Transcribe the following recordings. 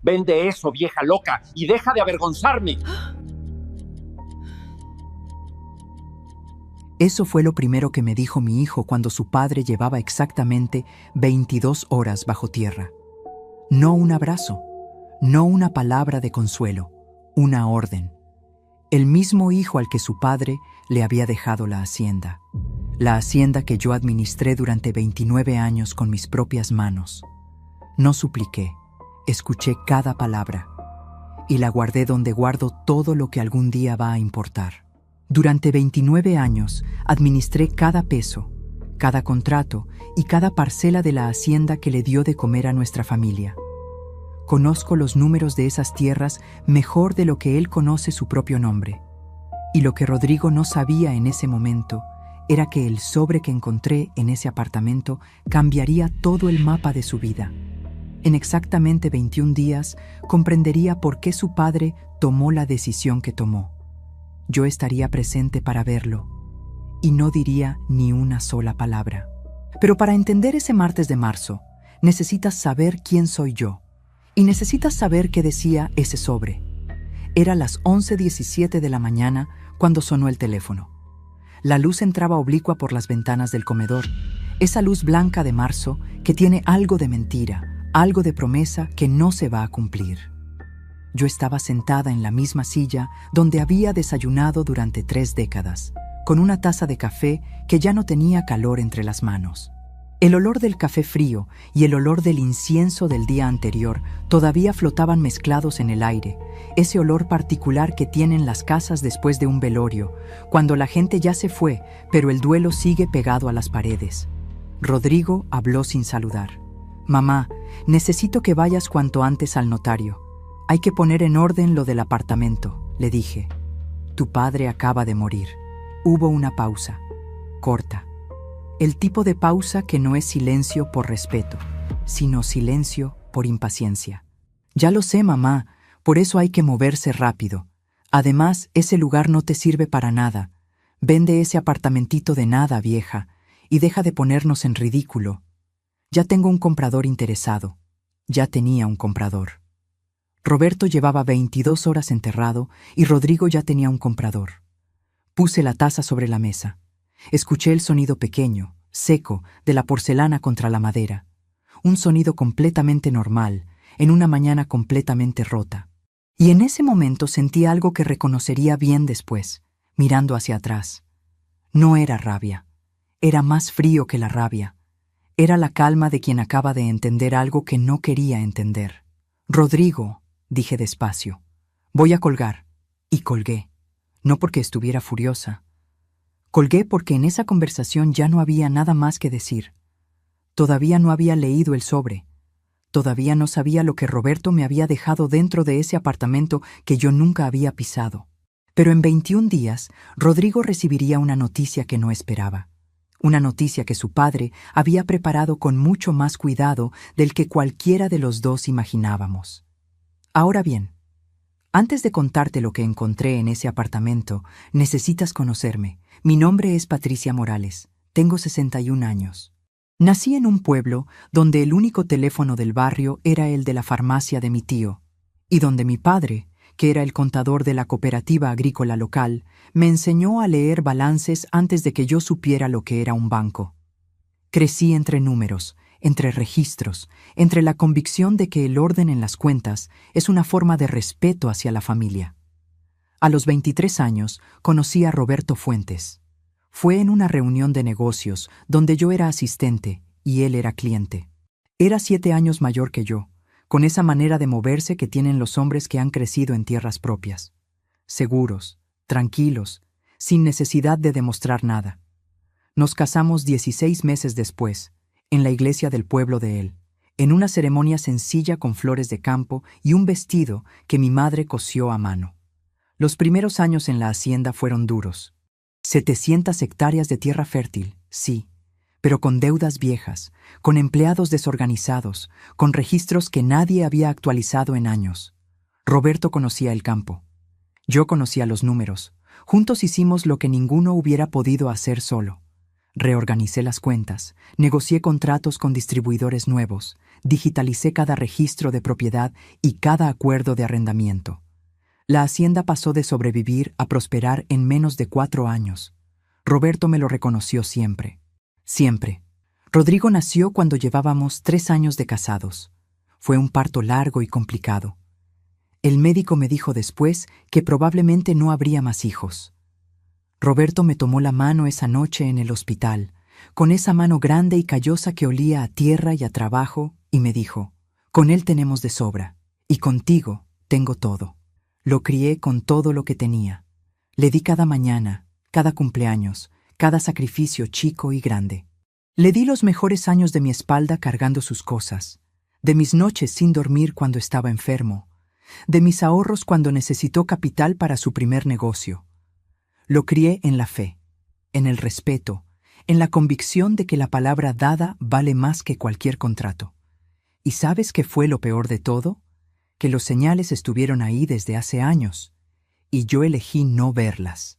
Vende eso, vieja loca, y deja de avergonzarme. Eso fue lo primero que me dijo mi hijo cuando su padre llevaba exactamente 22 horas bajo tierra. No un abrazo, no una palabra de consuelo, una orden. El mismo hijo al que su padre le había dejado la hacienda que yo administré durante 29 años con mis propias manos. No supliqué, escuché cada palabra y la guardé donde guardo todo lo que algún día va a importar. Durante 29 años administré cada peso, cada contrato y cada parcela de la hacienda que le dio de comer a nuestra familia. Conozco los números de esas tierras mejor de lo que él conoce su propio nombre. Y lo que Rodrigo no sabía en ese momento era que el sobre que encontré en ese apartamento cambiaría todo el mapa de su vida. En exactamente 21 días comprendería por qué su padre tomó la decisión que tomó. Yo estaría presente para verlo y no diría ni una sola palabra. Pero para entender ese martes de marzo, necesitas saber quién soy yo y necesitas saber qué decía ese sobre. Era las 11:17 de la mañana cuando sonó el teléfono. La luz entraba oblicua por las ventanas del comedor, esa luz blanca de marzo que tiene algo de mentira, algo de promesa que no se va a cumplir. Yo estaba sentada en la misma silla donde había desayunado durante 3 décadas, con una taza de café que ya no tenía calor entre las manos. El olor del café frío y el olor del incienso del día anterior todavía flotaban mezclados en el aire, ese olor particular que tienen las casas después de un velorio, cuando la gente ya se fue, pero el duelo sigue pegado a las paredes. Rodrigo habló sin saludar. «Mamá, necesito que vayas cuanto antes al notario. Hay que poner en orden lo del apartamento», le dije. «Tu padre acaba de morir». Hubo una pausa, corta. El tipo de pausa que no es silencio por respeto, sino silencio por impaciencia. «Ya lo sé, mamá, por eso hay que moverse rápido. Además, ese lugar no te sirve para nada. Vende ese apartamentito de nada, vieja, y deja de ponernos en ridículo. Ya tengo un comprador interesado». Ya tenía un comprador. Roberto llevaba 22 horas enterrado y Rodrigo ya tenía un comprador. Puse la taza sobre la mesa. Escuché el sonido pequeño, seco, de la porcelana contra la madera. Un sonido completamente normal, en una mañana completamente rota. Y en ese momento sentí algo que reconocería bien después, mirando hacia atrás. No era rabia. Era más frío que la rabia. Era la calma de quien acaba de entender algo que no quería entender. «Rodrigo», dije despacio, «voy a colgar». Y colgué. No porque estuviera furiosa. Colgué porque en esa conversación ya no había nada más que decir. Todavía no había leído el sobre. Todavía no sabía lo que Roberto me había dejado dentro de ese apartamento que yo nunca había pisado. Pero en 21 días, Rodrigo recibiría una noticia que no esperaba. Una noticia que su padre había preparado con mucho más cuidado del que cualquiera de los dos imaginábamos. Ahora bien, antes de contarte lo que encontré en ese apartamento, necesitas conocerme. Mi nombre es Patricia Morales. Tengo 61 años. Nací en un pueblo donde el único teléfono del barrio era el de la farmacia de mi tío, y donde mi padre, que era el contador de la cooperativa agrícola local, me enseñó a leer balances antes de que yo supiera lo que era un banco. Crecí entre números, entre registros, entre la convicción de que el orden en las cuentas es una forma de respeto hacia la familia. A los 23 años conocí a Roberto Fuentes. Fue en una reunión de negocios donde yo era asistente y él era cliente. Era 7 años mayor que yo, con esa manera de moverse que tienen los hombres que han crecido en tierras propias. Seguros, tranquilos, sin necesidad de demostrar nada. Nos casamos 16 meses después, en la iglesia del pueblo de él, en una ceremonia sencilla con flores de campo y un vestido que mi madre cosió a mano. Los primeros años en la hacienda fueron duros. 700 hectáreas de tierra fértil, sí, pero con deudas viejas, con empleados desorganizados, con registros que nadie había actualizado en años. Roberto conocía el campo. Yo conocía los números. Juntos hicimos lo que ninguno hubiera podido hacer solo. Reorganicé las cuentas, negocié contratos con distribuidores nuevos, digitalicé cada registro de propiedad y cada acuerdo de arrendamiento. La hacienda pasó de sobrevivir a prosperar en menos de 4 años. Roberto me lo reconoció siempre. Siempre. Rodrigo nació cuando llevábamos 3 años de casados. Fue un parto largo y complicado. El médico me dijo después que probablemente no habría más hijos. Roberto me tomó la mano esa noche en el hospital, con esa mano grande y callosa que olía a tierra y a trabajo, y me dijo: «Con él tenemos de sobra, y contigo tengo todo». Lo crié con todo lo que tenía. Le di cada mañana, cada cumpleaños, cada sacrificio chico y grande. Le di los mejores años de mi espalda cargando sus cosas, de mis noches sin dormir cuando estaba enfermo, de mis ahorros cuando necesitó capital para su primer negocio. Lo crié en la fe, en el respeto, en la convicción de que la palabra dada vale más que cualquier contrato. ¿Y sabes qué fue lo peor de todo? Que los señales estuvieron ahí desde hace años, y yo elegí no verlas.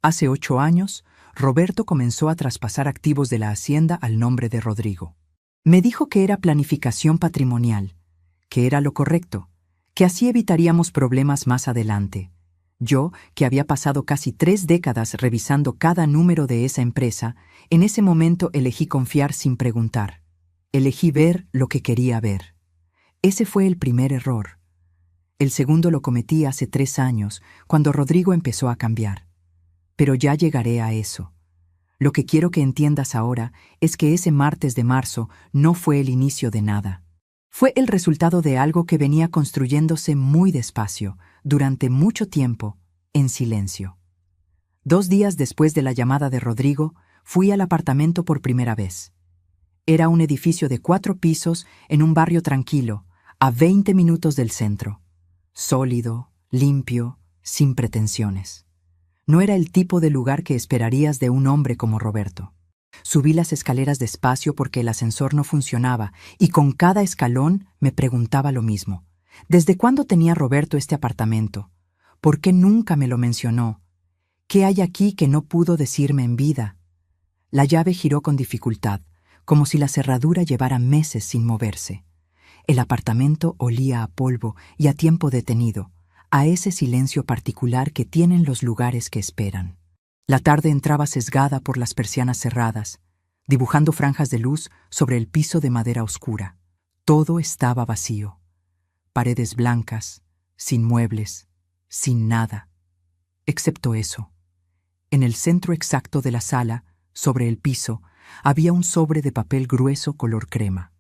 Hace 8 años, Roberto comenzó a traspasar activos de la hacienda al nombre de Rodrigo. Me dijo que era planificación patrimonial, que era lo correcto, que así evitaríamos problemas más adelante. Yo, que había pasado casi 3 décadas revisando cada número de esa empresa, en ese momento elegí confiar sin preguntar. Elegí ver lo que quería ver. Ese fue el primer error. El segundo lo cometí hace 3 años, cuando Rodrigo empezó a cambiar. Pero ya llegaré a eso. Lo que quiero que entiendas ahora es que ese martes de marzo no fue el inicio de nada. Fue el resultado de algo que venía construyéndose muy despacio, durante mucho tiempo, en silencio. 2 días después de la llamada de Rodrigo, fui al apartamento por primera vez. Era un edificio de 4 pisos en un barrio tranquilo, a 20 minutos del centro. Sólido, limpio, sin pretensiones. No era el tipo de lugar que esperarías de un hombre como Roberto. Subí las escaleras despacio porque el ascensor no funcionaba y con cada escalón me preguntaba lo mismo. ¿Desde cuándo tenía Roberto este apartamento? ¿Por qué nunca me lo mencionó? ¿Qué hay aquí que no pudo decirme en vida? La llave giró con dificultad, como si la cerradura llevara meses sin moverse. El apartamento olía a polvo y a tiempo detenido, a ese silencio particular que tienen los lugares que esperan. La tarde entraba sesgada por las persianas cerradas, dibujando franjas de luz sobre el piso de madera oscura. Todo estaba vacío. Paredes blancas, sin muebles, sin nada. Excepto eso. En el centro exacto de la sala, sobre el piso, había un sobre de papel grueso color crema.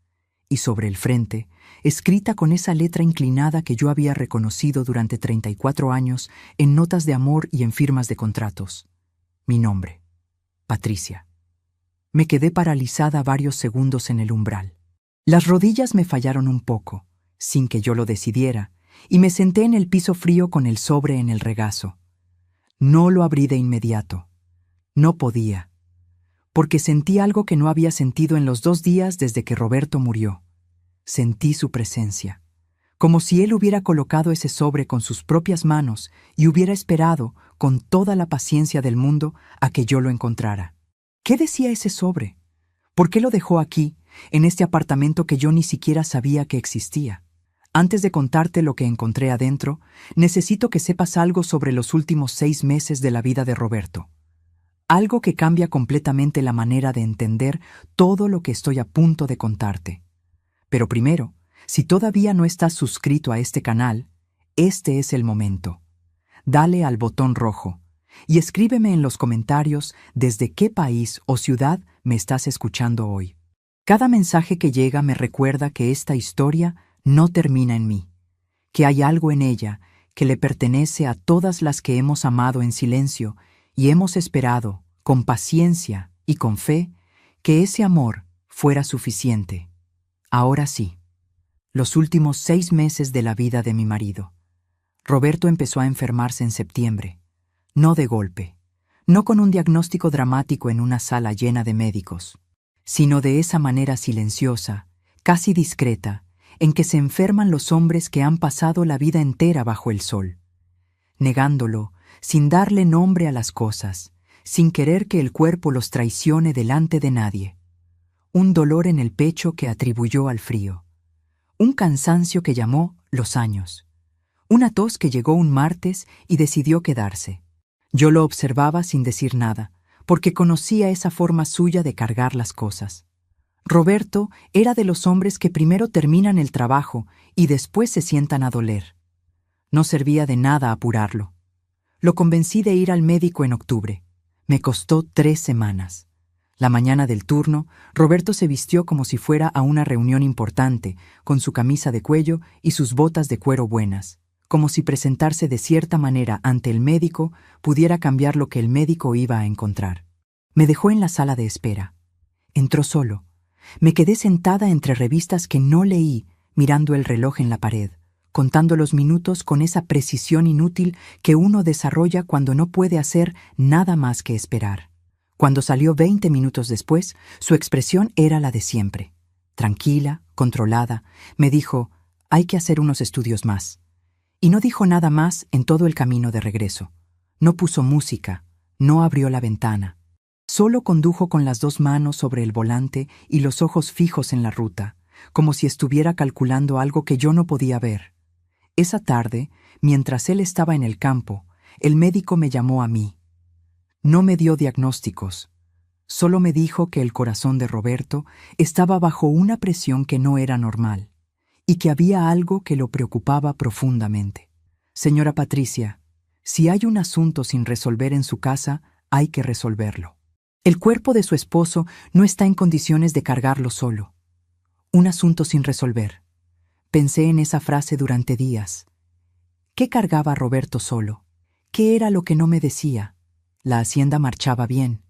Y sobre el frente, escrita con esa letra inclinada que yo había reconocido durante 34 años en notas de amor y en firmas de contratos. Mi nombre, Patricia. Me quedé paralizada varios segundos en el umbral. Las rodillas me fallaron un poco, sin que yo lo decidiera, y me senté en el piso frío con el sobre en el regazo. No lo abrí de inmediato. No podía, porque sentí algo que no había sentido en los 2 días desde que Roberto murió. Sentí su presencia, como si él hubiera colocado ese sobre con sus propias manos y hubiera esperado, con toda la paciencia del mundo, a que yo lo encontrara. ¿Qué decía ese sobre? ¿Por qué lo dejó aquí, en este apartamento que yo ni siquiera sabía que existía? Antes de contarte lo que encontré adentro, necesito que sepas algo sobre los últimos 6 meses de la vida de Roberto. Algo que cambia completamente la manera de entender todo lo que estoy a punto de contarte. Pero primero, si todavía no estás suscrito a este canal, este es el momento. Dale al botón rojo y escríbeme en los comentarios desde qué país o ciudad me estás escuchando hoy. Cada mensaje que llega me recuerda que esta historia no termina en mí, que hay algo en ella que le pertenece a todas las que hemos amado en silencio y hemos esperado, con paciencia y con fe, que ese amor fuera suficiente. Ahora sí, los últimos 6 meses de la vida de mi marido. Roberto empezó a enfermarse en septiembre, no de golpe, no con un diagnóstico dramático en una sala llena de médicos, sino de esa manera silenciosa, casi discreta, en que se enferman los hombres que han pasado la vida entera bajo el sol, negándolo, sin darle nombre a las cosas, sin querer que el cuerpo los traicione delante de nadie. Un dolor en el pecho que atribuyó al frío. Un cansancio que llamó los años. Una tos que llegó un martes y decidió quedarse. Yo lo observaba sin decir nada, porque conocía esa forma suya de cargar las cosas. Roberto era de los hombres que primero terminan el trabajo y después se sientan a doler. No servía de nada apurarlo. Lo convencí de ir al médico en octubre. Me costó 3 semanas. La mañana del turno, Roberto se vistió como si fuera a una reunión importante, con su camisa de cuello y sus botas de cuero buenas, como si presentarse de cierta manera ante el médico pudiera cambiar lo que el médico iba a encontrar. Me dejó en la sala de espera. Entró solo. Me quedé sentada entre revistas que no leí, mirando el reloj en la pared, contando los minutos con esa precisión inútil que uno desarrolla cuando no puede hacer nada más que esperar. Cuando salió 20 minutos después, su expresión era la de siempre. Tranquila, controlada, me dijo, hay que hacer unos estudios más. Y no dijo nada más en todo el camino de regreso. No puso música, no abrió la ventana. Solo condujo con las 2 manos sobre el volante y los ojos fijos en la ruta, como si estuviera calculando algo que yo no podía ver. Esa tarde, mientras él estaba en el campo, el médico me llamó a mí. No me dio diagnósticos. Solo me dijo que el corazón de Roberto estaba bajo una presión que no era normal y que había algo que lo preocupaba profundamente. Señora Patricia, si hay un asunto sin resolver en su casa, hay que resolverlo. El cuerpo de su esposo no está en condiciones de cargarlo solo. Un asunto sin resolver. Pensé en esa frase durante días. ¿Qué cargaba Roberto solo? ¿Qué era lo que no me decía? La hacienda marchaba bien.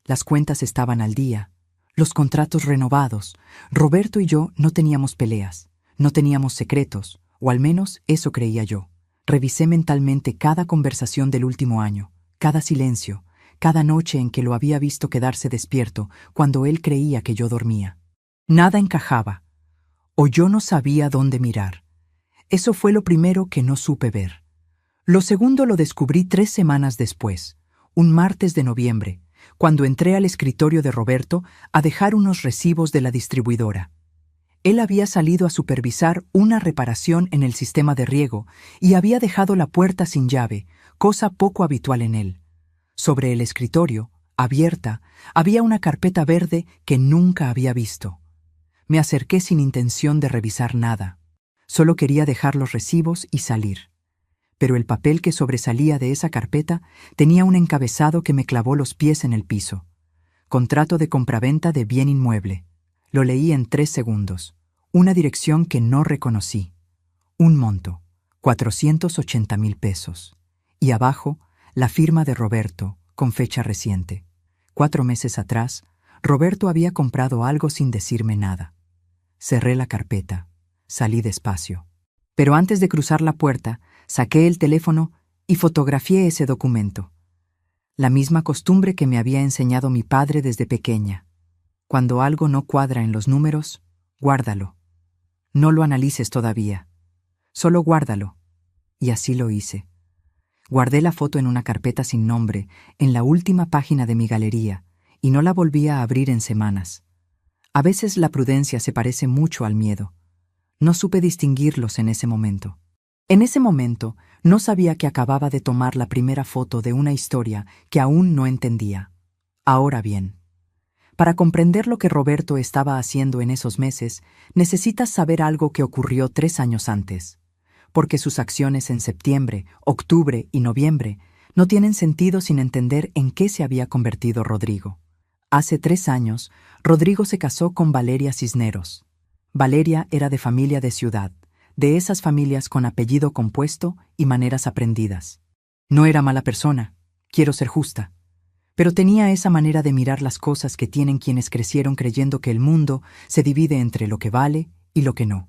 Las cuentas estaban al día. Los contratos renovados. Roberto y yo no teníamos peleas. No teníamos secretos, o al menos eso creía yo. Revisé mentalmente cada conversación del último año, cada silencio, cada noche en que lo había visto quedarse despierto cuando él creía que yo dormía. Nada encajaba, o yo no sabía dónde mirar. Eso fue lo primero que no supe ver. Lo segundo lo descubrí 3 semanas después, un martes de noviembre, cuando entré al escritorio de Roberto a dejar unos recibos de la distribuidora. Él había salido a supervisar una reparación en el sistema de riego y había dejado la puerta sin llave, cosa poco habitual en él. Sobre el escritorio, abierta, había una carpeta verde que nunca había visto. Me acerqué sin intención de revisar nada. Solo quería dejar los recibos y salir. Pero el papel que sobresalía de esa carpeta tenía un encabezado que me clavó los pies en el piso. Contrato de compraventa de bien inmueble. Lo leí en 3 segundos. Una dirección que no reconocí. Un monto, 480,000 pesos. Y abajo, la firma de Roberto, con fecha reciente. 4 meses atrás, Roberto había comprado algo sin decirme nada. Cerré la carpeta. Salí despacio. Pero antes de cruzar la puerta, saqué el teléfono y fotografié ese documento. La misma costumbre que me había enseñado mi padre desde pequeña. Cuando algo no cuadra en los números, guárdalo. No lo analices todavía. Solo guárdalo. Y así lo hice. Guardé la foto en una carpeta sin nombre, en la última página de mi galería, y no la volví a abrir en semanas. A veces la prudencia se parece mucho al miedo. No supe distinguirlos en ese momento. En ese momento, no sabía que acababa de tomar la primera foto de una historia que aún no entendía. Ahora bien, para comprender lo que Roberto estaba haciendo en esos meses, necesitas saber algo que ocurrió 3 años antes, porque sus acciones en septiembre, octubre y noviembre no tienen sentido sin entender en qué se había convertido Rodrigo. Hace 3 años, Rodrigo se casó con Valeria Cisneros. Valeria era de familia de ciudad, de esas familias con apellido compuesto y maneras aprendidas. No era mala persona, quiero ser justa, pero tenía esa manera de mirar las cosas que tienen quienes crecieron creyendo que el mundo se divide entre lo que vale y lo que no.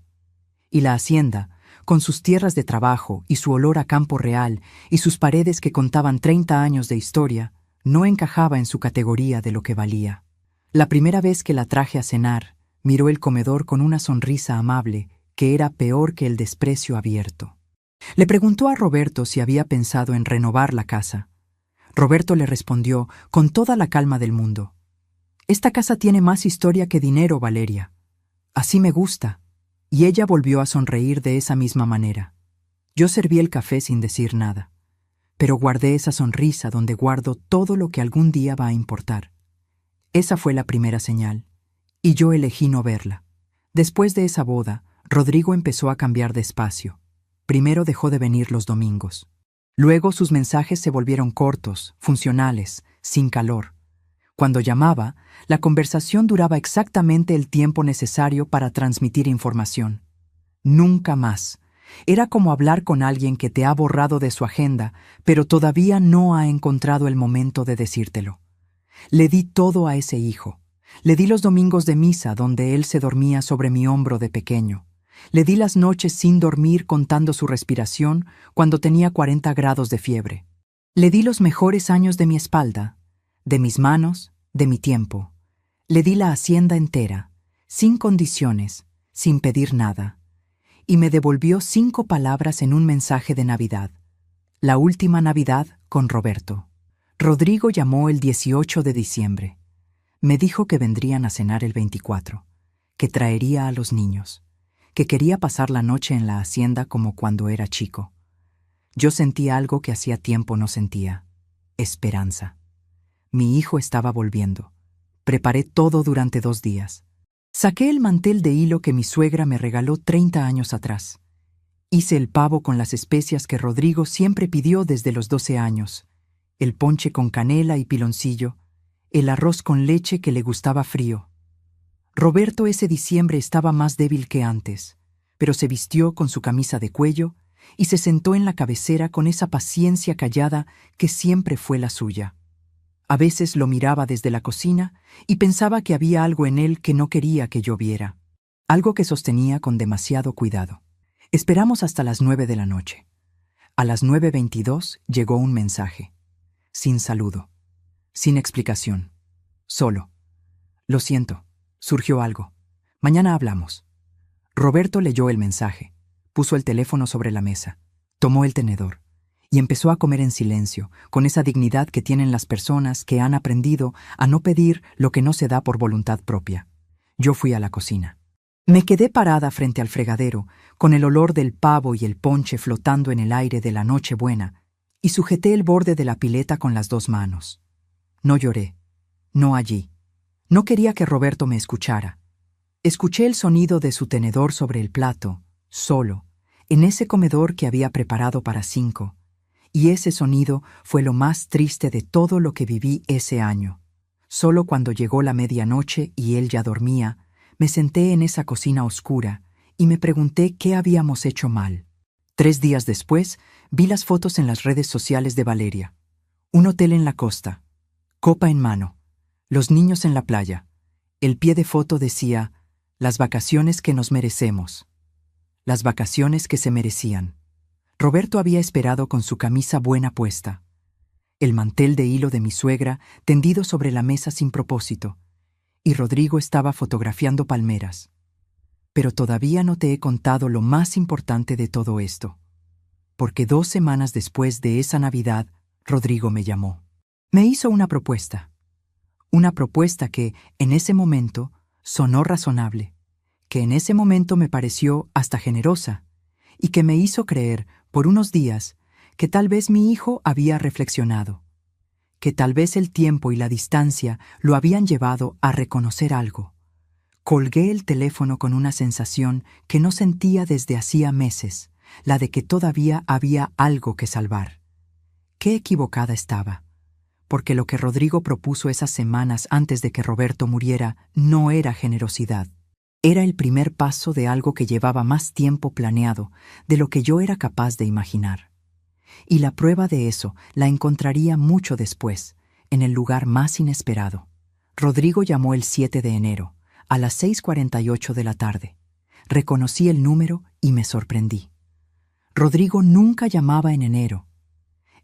Y la hacienda, con sus tierras de trabajo y su olor a campo real y sus paredes que contaban 30 años de historia, no encajaba en su categoría de lo que valía. La primera vez que la traje a cenar, miró el comedor con una sonrisa amable que era peor que el desprecio abierto. Le preguntó a Roberto si había pensado en renovar la casa. Roberto le respondió con toda la calma del mundo. «Esta casa tiene más historia que dinero, Valeria. Así me gusta». Y ella volvió a sonreír de esa misma manera. Yo serví el café sin decir nada, pero guardé esa sonrisa donde guardo todo lo que algún día va a importar. Esa fue la primera señal, y yo elegí no verla. Después de esa boda, Rodrigo empezó a cambiar de espacio. Primero dejó de venir los domingos. Luego sus mensajes se volvieron cortos, funcionales, sin calor. Cuando llamaba, la conversación duraba exactamente el tiempo necesario para transmitir información. Nunca más. Era como hablar con alguien que te ha borrado de su agenda, pero todavía no ha encontrado el momento de decírtelo. Le di todo a ese hijo. Le di los domingos de misa donde él se dormía sobre mi hombro de pequeño. Le di las noches sin dormir contando su respiración cuando tenía 40 grados de fiebre. Le di los mejores años de mi espalda, de mis manos, de mi tiempo. Le di la hacienda entera, sin condiciones, sin pedir nada. Y me devolvió 5 palabras en un mensaje de Navidad. La última Navidad con Roberto. Rodrigo llamó el 18 de diciembre. Me dijo que vendrían a cenar el 24, que traería a los niños, que quería pasar la noche en la hacienda como cuando era chico. Yo sentí algo que hacía tiempo no sentía: esperanza. Mi hijo estaba volviendo. Preparé todo durante 2 días. Saqué el mantel de hilo que mi suegra me regaló 30 años atrás. Hice el pavo con las especias que Rodrigo siempre pidió desde los 12 años, el ponche con canela y piloncillo, el arroz con leche que le gustaba frío. Roberto ese diciembre estaba más débil que antes, pero se vistió con su camisa de cuello y se sentó en la cabecera con esa paciencia callada que siempre fue la suya. A veces lo miraba desde la cocina y pensaba que había algo en él que no quería que yo viera, algo que sostenía con demasiado cuidado. Esperamos hasta las 9 de la noche. A las 9:22 llegó un mensaje, sin saludo, sin explicación, solo: «Lo siento, surgió algo. Mañana hablamos». Roberto leyó el mensaje, puso el teléfono sobre la mesa, tomó el tenedor y empezó a comer en silencio, con esa dignidad que tienen las personas que han aprendido a no pedir lo que no se da por voluntad propia. Yo fui a la cocina. Me quedé parada frente al fregadero, con el olor del pavo y el ponche flotando en el aire de la Nochebuena, y sujeté el borde de la pileta con las 2 manos. No lloré, no allí. No quería que Roberto me escuchara. Escuché el sonido de su tenedor sobre el plato, solo, en ese comedor que había preparado para 5, y ese sonido fue lo más triste de todo lo que viví ese año. Solo cuando llegó la medianoche y él ya dormía, me senté en esa cocina oscura y me pregunté qué habíamos hecho mal. 3 días después, vi las fotos en las redes sociales de Valeria. Un hotel en la costa, copa en mano, los niños en la playa. El pie de foto decía: «Las vacaciones que nos merecemos». Las vacaciones que se merecían. Roberto había esperado con su camisa buena puesta, el mantel de hilo de mi suegra tendido sobre la mesa sin propósito, y Rodrigo estaba fotografiando palmeras. Pero todavía no te he contado lo más importante de todo esto, porque 2 semanas después de esa Navidad, Rodrigo me llamó. Me hizo una propuesta que, en ese momento, sonó razonable, que en ese momento me pareció hasta generosa, y que me hizo creer, por unos días, que tal vez mi hijo había reflexionado, que tal vez el tiempo y la distancia lo habían llevado a reconocer algo. Colgué el teléfono con una sensación que no sentía desde hacía meses, la de que todavía había algo que salvar. Qué equivocada estaba, porque lo que Rodrigo propuso esas semanas antes de que Roberto muriera no era generosidad. Era el primer paso de algo que llevaba más tiempo planeado de lo que yo era capaz de imaginar. Y la prueba de eso la encontraría mucho después, en el lugar más inesperado. Rodrigo llamó el 7 de enero, a las 6:48 de la tarde. Reconocí el número y me sorprendí. Rodrigo nunca llamaba en enero.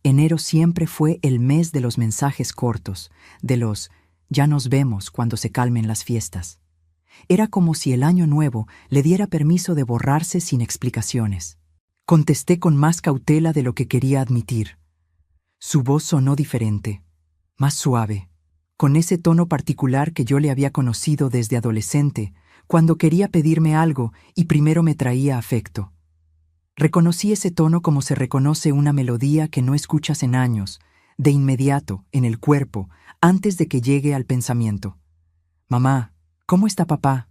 Enero siempre fue el mes de los mensajes cortos, de los «ya nos vemos cuando se calmen las fiestas». Era como si el año nuevo le diera permiso de borrarse sin explicaciones. Contesté con más cautela de lo que quería admitir. Su voz sonó diferente, más suave, con ese tono particular que yo le había conocido desde adolescente, cuando quería pedirme algo y primero me traía afecto. Reconocí ese tono como se reconoce una melodía que no escuchas en años, de inmediato, en el cuerpo, antes de que llegue al pensamiento. «Mamá, ¿cómo está papá?».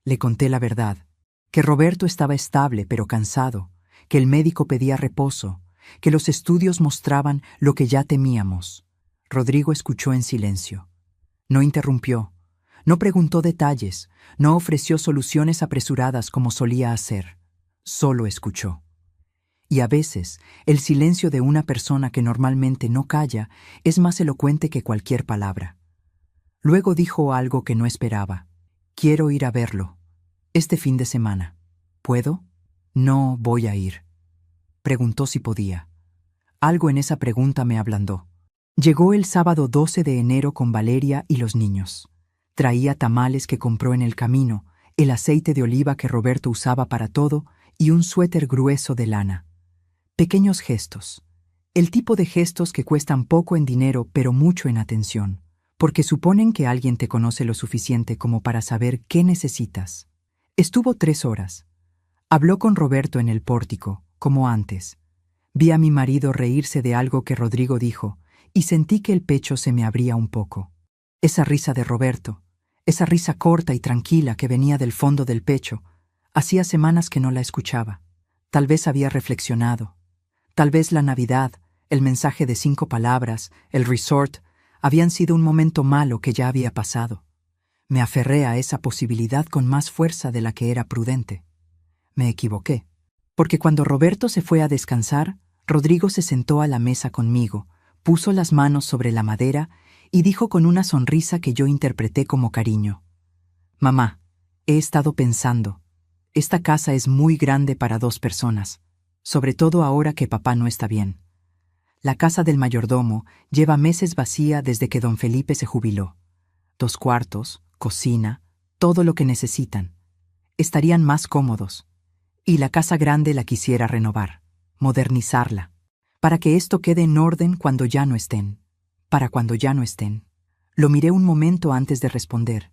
Le conté la verdad, que Roberto estaba estable pero cansado, que el médico pedía reposo, que los estudios mostraban lo que ya temíamos. Rodrigo escuchó en silencio. No interrumpió, no preguntó detalles, no ofreció soluciones apresuradas como solía hacer. Solo escuchó. Y a veces, el silencio de una persona que normalmente no calla es más elocuente que cualquier palabra. Luego dijo algo que no esperaba. «Quiero ir a verlo. Este fin de semana. ¿Puedo?». «No voy a ir». Preguntó si podía. Algo en esa pregunta me ablandó. Llegó el sábado 12 de enero con Valeria y los niños. Traía tamales que compró en el camino, el aceite de oliva que Roberto usaba para todo y un suéter grueso de lana. Pequeños gestos. El tipo de gestos que cuestan poco en dinero pero mucho en atención, porque suponen que alguien te conoce lo suficiente como para saber qué necesitas. Estuvo 3 horas. Habló con Roberto en el pórtico, como antes. Vi a mi marido reírse de algo que Rodrigo dijo y sentí que el pecho se me abría un poco. Esa risa de Roberto, esa risa corta y tranquila que venía del fondo del pecho, hacía semanas que no la escuchaba. Tal vez había reflexionado. Tal vez la Navidad, el mensaje de 5 palabras, el resort, habían sido un momento malo que ya había pasado. Me aferré a esa posibilidad con más fuerza de la que era prudente. Me equivoqué, porque cuando Roberto se fue a descansar, Rodrigo se sentó a la mesa conmigo, puso las manos sobre la madera y dijo con una sonrisa que yo interpreté como cariño: «Mamá, he estado pensando. Esta casa es muy grande para 2 personas, sobre todo ahora que papá no está bien. La casa del mayordomo lleva meses vacía desde que don Felipe se jubiló. 2 cuartos, cocina, todo lo que necesitan. Estarían más cómodos. Y la casa grande la quisiera renovar, modernizarla, para que esto quede en orden cuando ya no estén. Para cuando ya no estén». Lo miré un momento antes de responder.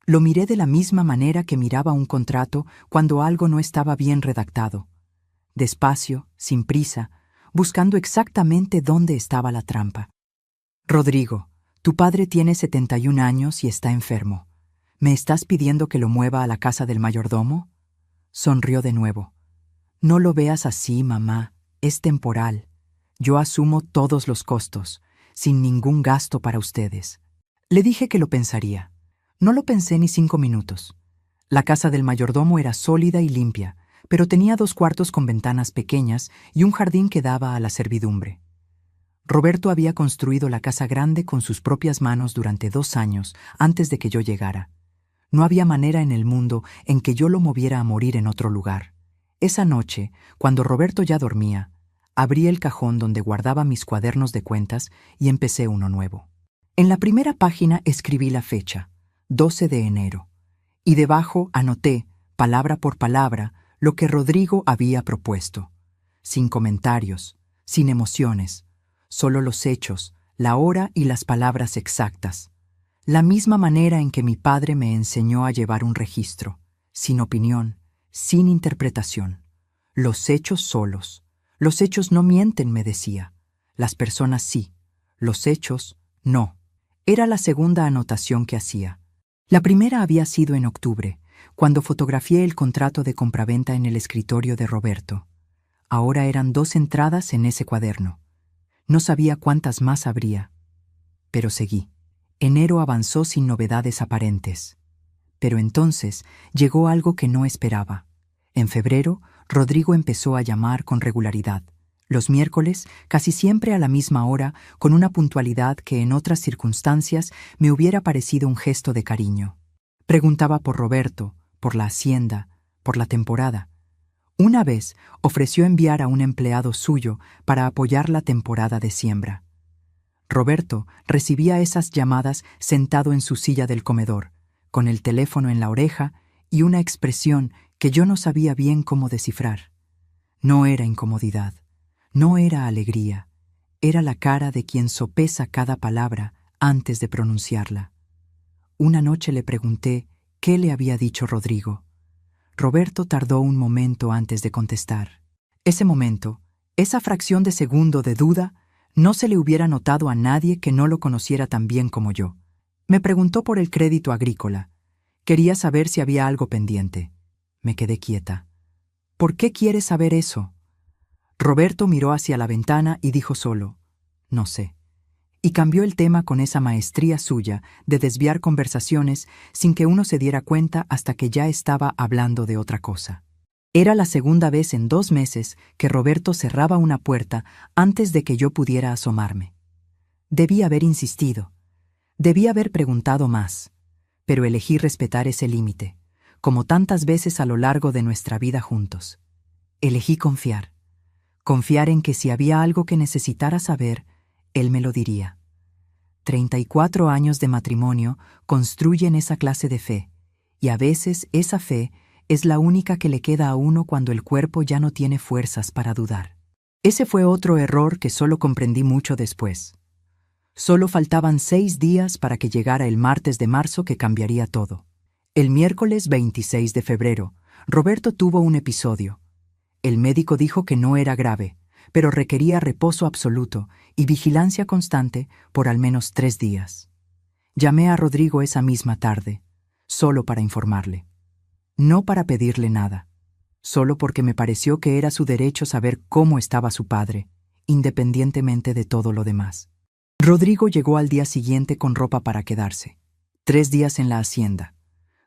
Lo miré de la misma manera que miraba un contrato cuando algo no estaba bien redactado. Despacio, sin prisa, buscando exactamente dónde estaba la trampa. «Rodrigo, tu padre tiene 71 años y está enfermo. ¿Me estás pidiendo que lo mueva a la casa del mayordomo?». Sonrió de nuevo. «No lo veas así, mamá. Es temporal. Yo asumo todos los costos, sin ningún gasto para ustedes». Le dije que lo pensaría. No lo pensé ni 5 minutos. La casa del mayordomo era sólida y limpia, pero tenía 2 cuartos con ventanas pequeñas y un jardín que daba a la servidumbre. Roberto había construido la casa grande con sus propias manos durante 2 años antes de que yo llegara. No había manera en el mundo en que yo lo moviera a morir en otro lugar. Esa noche, cuando Roberto ya dormía, abrí el cajón donde guardaba mis cuadernos de cuentas y empecé uno nuevo. En la primera página escribí la fecha, 12 de enero, y debajo anoté, palabra por palabra, lo que Rodrigo había propuesto. Sin comentarios, sin emociones, solo los hechos, la hora y las palabras exactas. La misma manera en que mi padre me enseñó a llevar un registro, sin opinión, sin interpretación. Los hechos solos. Los hechos no mienten, me decía. Las personas sí. Los hechos, no. Era la segunda anotación que hacía. La primera había sido en octubre, cuando fotografié el contrato de compraventa en el escritorio de Roberto. Ahora eran 2 entradas en ese cuaderno. No sabía cuántas más habría. Pero seguí. Enero avanzó sin novedades aparentes. Pero entonces llegó algo que no esperaba. En febrero, Rodrigo empezó a llamar con regularidad. Los miércoles, casi siempre a la misma hora, con una puntualidad que en otras circunstancias me hubiera parecido un gesto de cariño. Preguntaba por Roberto, por la hacienda, por la temporada. Una vez ofreció enviar a un empleado suyo para apoyar la temporada de siembra. Roberto recibía esas llamadas sentado en su silla del comedor, con el teléfono en la oreja y una expresión que yo no sabía bien cómo descifrar. No era incomodidad, no era alegría, Era la cara de quien sopesa cada palabra antes de pronunciarla. Una noche le pregunté qué le había dicho Rodrigo. Roberto tardó un momento antes de contestar. Ese momento, esa fracción de segundo de duda, no se le hubiera notado a nadie que no lo conociera tan bien como yo. Me preguntó por el crédito agrícola. Quería saber si había algo pendiente. Me quedé quieta. ¿Por qué quieres saber eso? Roberto miró hacia la ventana y dijo solo, no sé. Y cambió el tema con esa maestría suya de desviar conversaciones sin que uno se diera cuenta hasta que ya estaba hablando de otra cosa. Era la segunda vez en 2 meses que Roberto cerraba una puerta antes de que yo pudiera asomarme. Debí haber insistido. Debí haber preguntado más. Pero elegí respetar ese límite, como tantas veces a lo largo de nuestra vida juntos. Elegí confiar. Confiar en que si había algo que necesitara saber, él me lo diría. 34 años de matrimonio construyen esa clase de fe, y a veces esa fe es la única que le queda a uno cuando el cuerpo ya no tiene fuerzas para dudar. Ese fue otro error que solo comprendí mucho después. Solo faltaban 6 días para que llegara el martes de marzo que cambiaría todo. El miércoles 26 de febrero, Roberto tuvo un episodio. El médico dijo que no era grave, pero requería reposo absoluto y vigilancia constante por al menos 3 días. Llamé a Rodrigo esa misma tarde, solo para informarle. No para pedirle nada, solo porque me pareció que era su derecho saber cómo estaba su padre, independientemente de todo lo demás. Rodrigo llegó al día siguiente con ropa para quedarse. 3 días en la hacienda.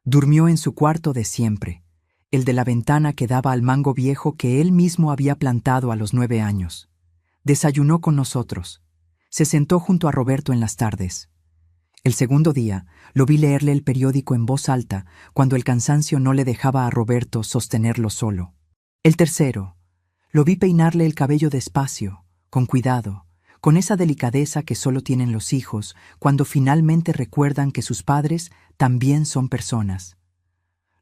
Durmió en su cuarto de siempre, el de la ventana que daba al mango viejo que él mismo había plantado a los 9 años. Desayunó con nosotros. Se sentó junto a Roberto en las tardes. El segundo día, lo vi leerle el periódico en voz alta cuando el cansancio no le dejaba a Roberto sostenerlo solo. El tercero, lo vi peinarle el cabello despacio, con cuidado, con esa delicadeza que solo tienen los hijos cuando finalmente recuerdan que sus padres también son personas.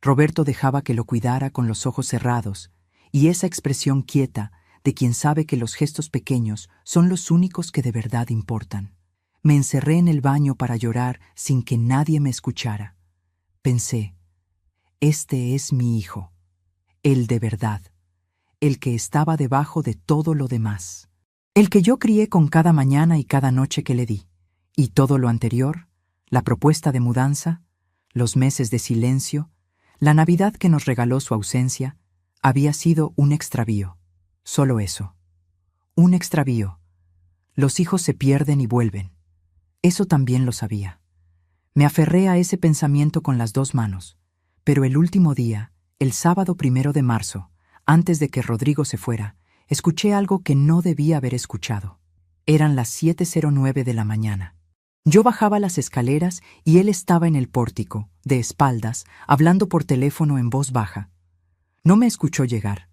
Roberto dejaba que lo cuidara con los ojos cerrados, y esa expresión quieta de quien sabe que los gestos pequeños son los únicos que de verdad importan. Me encerré en el baño para llorar sin que nadie me escuchara. Pensé, este es mi hijo, el de verdad, el que estaba debajo de todo lo demás. El que yo crié con cada mañana y cada noche que le di, y todo lo anterior, la propuesta de mudanza, los meses de silencio, la Navidad que nos regaló su ausencia, había sido un extravío. Solo eso. Un extravío. Los hijos se pierden y vuelven. Eso también lo sabía. Me aferré a ese pensamiento con las 2 manos, pero el último día, el sábado 1 de marzo, antes de que Rodrigo se fuera, escuché algo que no debía haber escuchado. Eran las 7:09 de la mañana. Yo bajaba las escaleras y él estaba en el pórtico, de espaldas, hablando por teléfono en voz baja. No me escuchó llegar.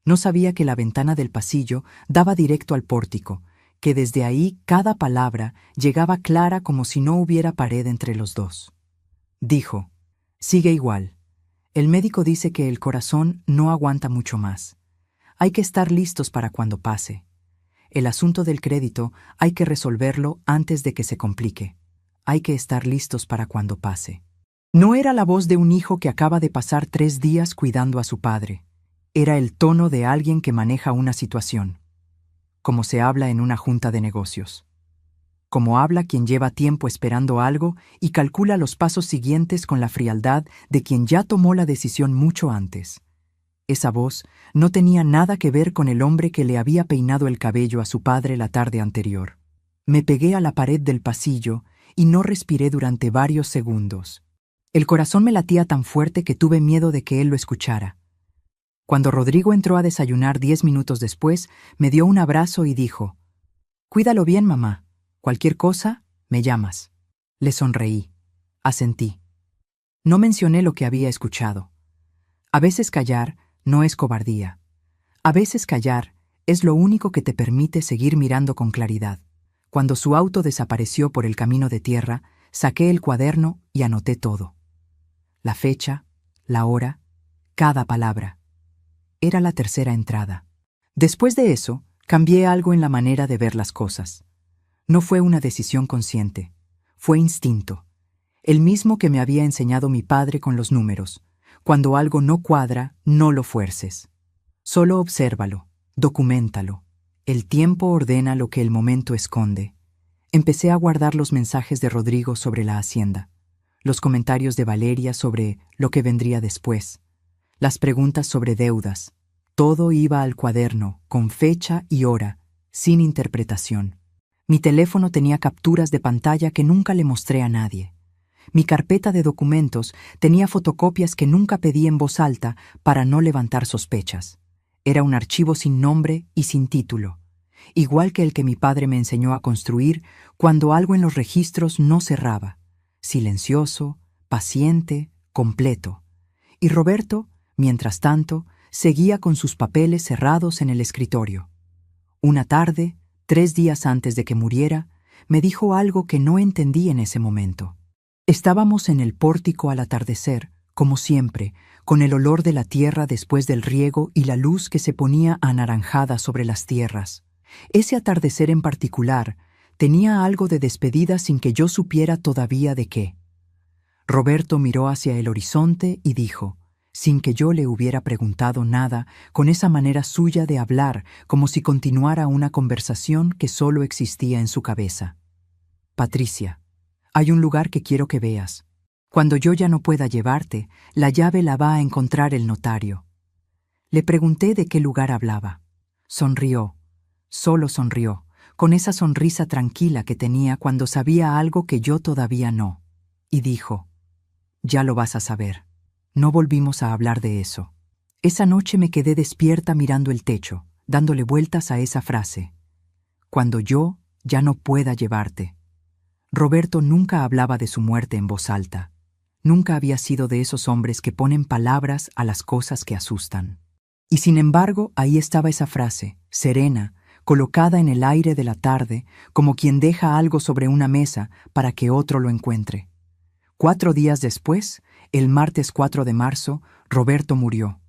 No sabía que la ventana del pasillo daba directo al pórtico, que desde ahí cada palabra llegaba clara como si no hubiera pared entre los dos. Dijo, sigue igual. El médico dice que el corazón no aguanta mucho más. Hay que estar listos para cuando pase. El asunto del crédito hay que resolverlo antes de que se complique. Hay que estar listos para cuando pase. No era la voz de un hijo que acaba de pasar 3 días cuidando a su padre. Era el tono de alguien que maneja una situación, como se habla en una junta de negocios. Como habla quien lleva tiempo esperando algo y calcula los pasos siguientes con la frialdad de quien ya tomó la decisión mucho antes. Esa voz no tenía nada que ver con el hombre que le había peinado el cabello a su padre la tarde anterior. Me pegué a la pared del pasillo y no respiré durante varios segundos. El corazón me latía tan fuerte que tuve miedo de que él lo escuchara. Cuando Rodrigo entró a desayunar 10 minutos después, me dio un abrazo y dijo, «Cuídalo bien, mamá. Cualquier cosa, me llamas». Le sonreí. Asentí. No mencioné lo que había escuchado. A veces callar no es cobardía. A veces callar es lo único que te permite seguir mirando con claridad. Cuando su auto desapareció por el camino de tierra, saqué el cuaderno y anoté todo. La fecha, la hora, cada palabra. Era la tercera entrada. Después de eso, Cambié algo en la manera de ver las cosas. No fue una decisión consciente, fue instinto, el mismo que me había enseñado mi padre con los números. Cuando algo no cuadra, no lo fuerces. Solo obsérvalo, documéntalo. El tiempo ordena lo que el momento esconde. Empecé a guardar los mensajes de Rodrigo sobre la hacienda, los comentarios de Valeria sobre lo que vendría después, las preguntas sobre deudas. Todo iba al cuaderno, con fecha y hora, sin interpretación. Mi teléfono tenía capturas de pantalla que nunca le mostré a nadie. Mi carpeta de documentos tenía fotocopias que nunca pedí en voz alta para no levantar sospechas. Era un archivo sin nombre y sin título, igual que el que mi padre me enseñó a construir cuando algo en los registros no cerraba. Silencioso, paciente, completo. Y Roberto, mientras tanto, seguía con sus papeles cerrados en el escritorio. Una tarde, 3 días antes de que muriera, me dijo algo que no entendí en ese momento. Estábamos en el pórtico al atardecer, como siempre, con el olor de la tierra después del riego y la luz que se ponía anaranjada sobre las tierras. Ese atardecer en particular tenía algo de despedida sin que yo supiera todavía de qué. Roberto miró hacia el horizonte y dijo, sin que yo le hubiera preguntado nada, con esa manera suya de hablar, como si continuara una conversación que solo existía en su cabeza. Patricia, hay un lugar que quiero que veas. Cuando yo ya no pueda llevarte, la llave la va a encontrar el notario. Le pregunté de qué lugar hablaba. Sonrió, solo sonrió, con esa sonrisa tranquila que tenía cuando sabía algo que yo todavía no. Y dijo, ya lo vas a saber. No volvimos a hablar de eso. Esa noche me quedé despierta mirando el techo, dándole vueltas a esa frase. Cuando yo ya no pueda llevarte. Roberto nunca hablaba de su muerte en voz alta. Nunca había sido de esos hombres que ponen palabras a las cosas que asustan. Y sin embargo, ahí estaba esa frase, serena, colocada en el aire de la tarde, como quien deja algo sobre una mesa para que otro lo encuentre. 4 días después, el martes 4 de marzo, Roberto murió.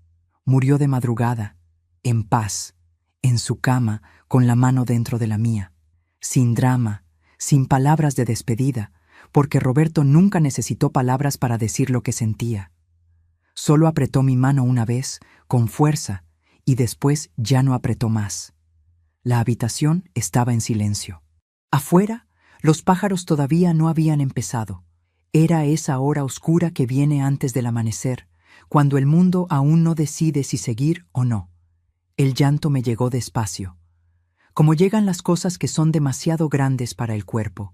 Murió de madrugada, en paz, en su cama, con la mano dentro de la mía, sin drama, sin palabras de despedida, porque Roberto nunca necesitó palabras para decir lo que sentía. Solo apretó mi mano una vez, con fuerza, y después ya no apretó más. La habitación estaba en silencio. Afuera, los pájaros todavía no habían empezado. Era esa hora oscura que viene antes del amanecer, cuando el mundo aún no decide si seguir o no. El llanto me llegó despacio, como llegan las cosas que son demasiado grandes para el cuerpo.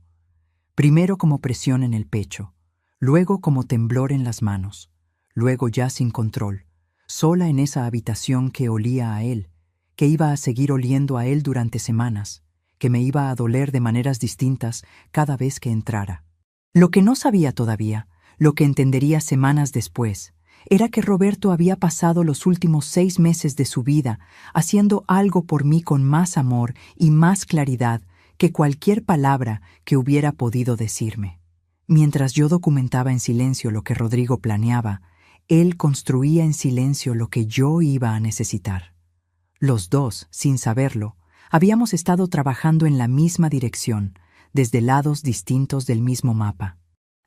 Primero como presión en el pecho, luego como temblor en las manos, luego ya sin control, sola en esa habitación que olía a él, que iba a seguir oliendo a él durante semanas, que me iba a doler de maneras distintas cada vez que entrara. Lo que no sabía todavía, lo que entendería semanas después, era que Roberto había pasado los últimos 6 meses de su vida haciendo algo por mí con más amor y más claridad que cualquier palabra que hubiera podido decirme. Mientras yo documentaba en silencio lo que Rodrigo planeaba, él construía en silencio lo que yo iba a necesitar. Los dos, sin saberlo, habíamos estado trabajando en la misma dirección, desde lados distintos del mismo mapa.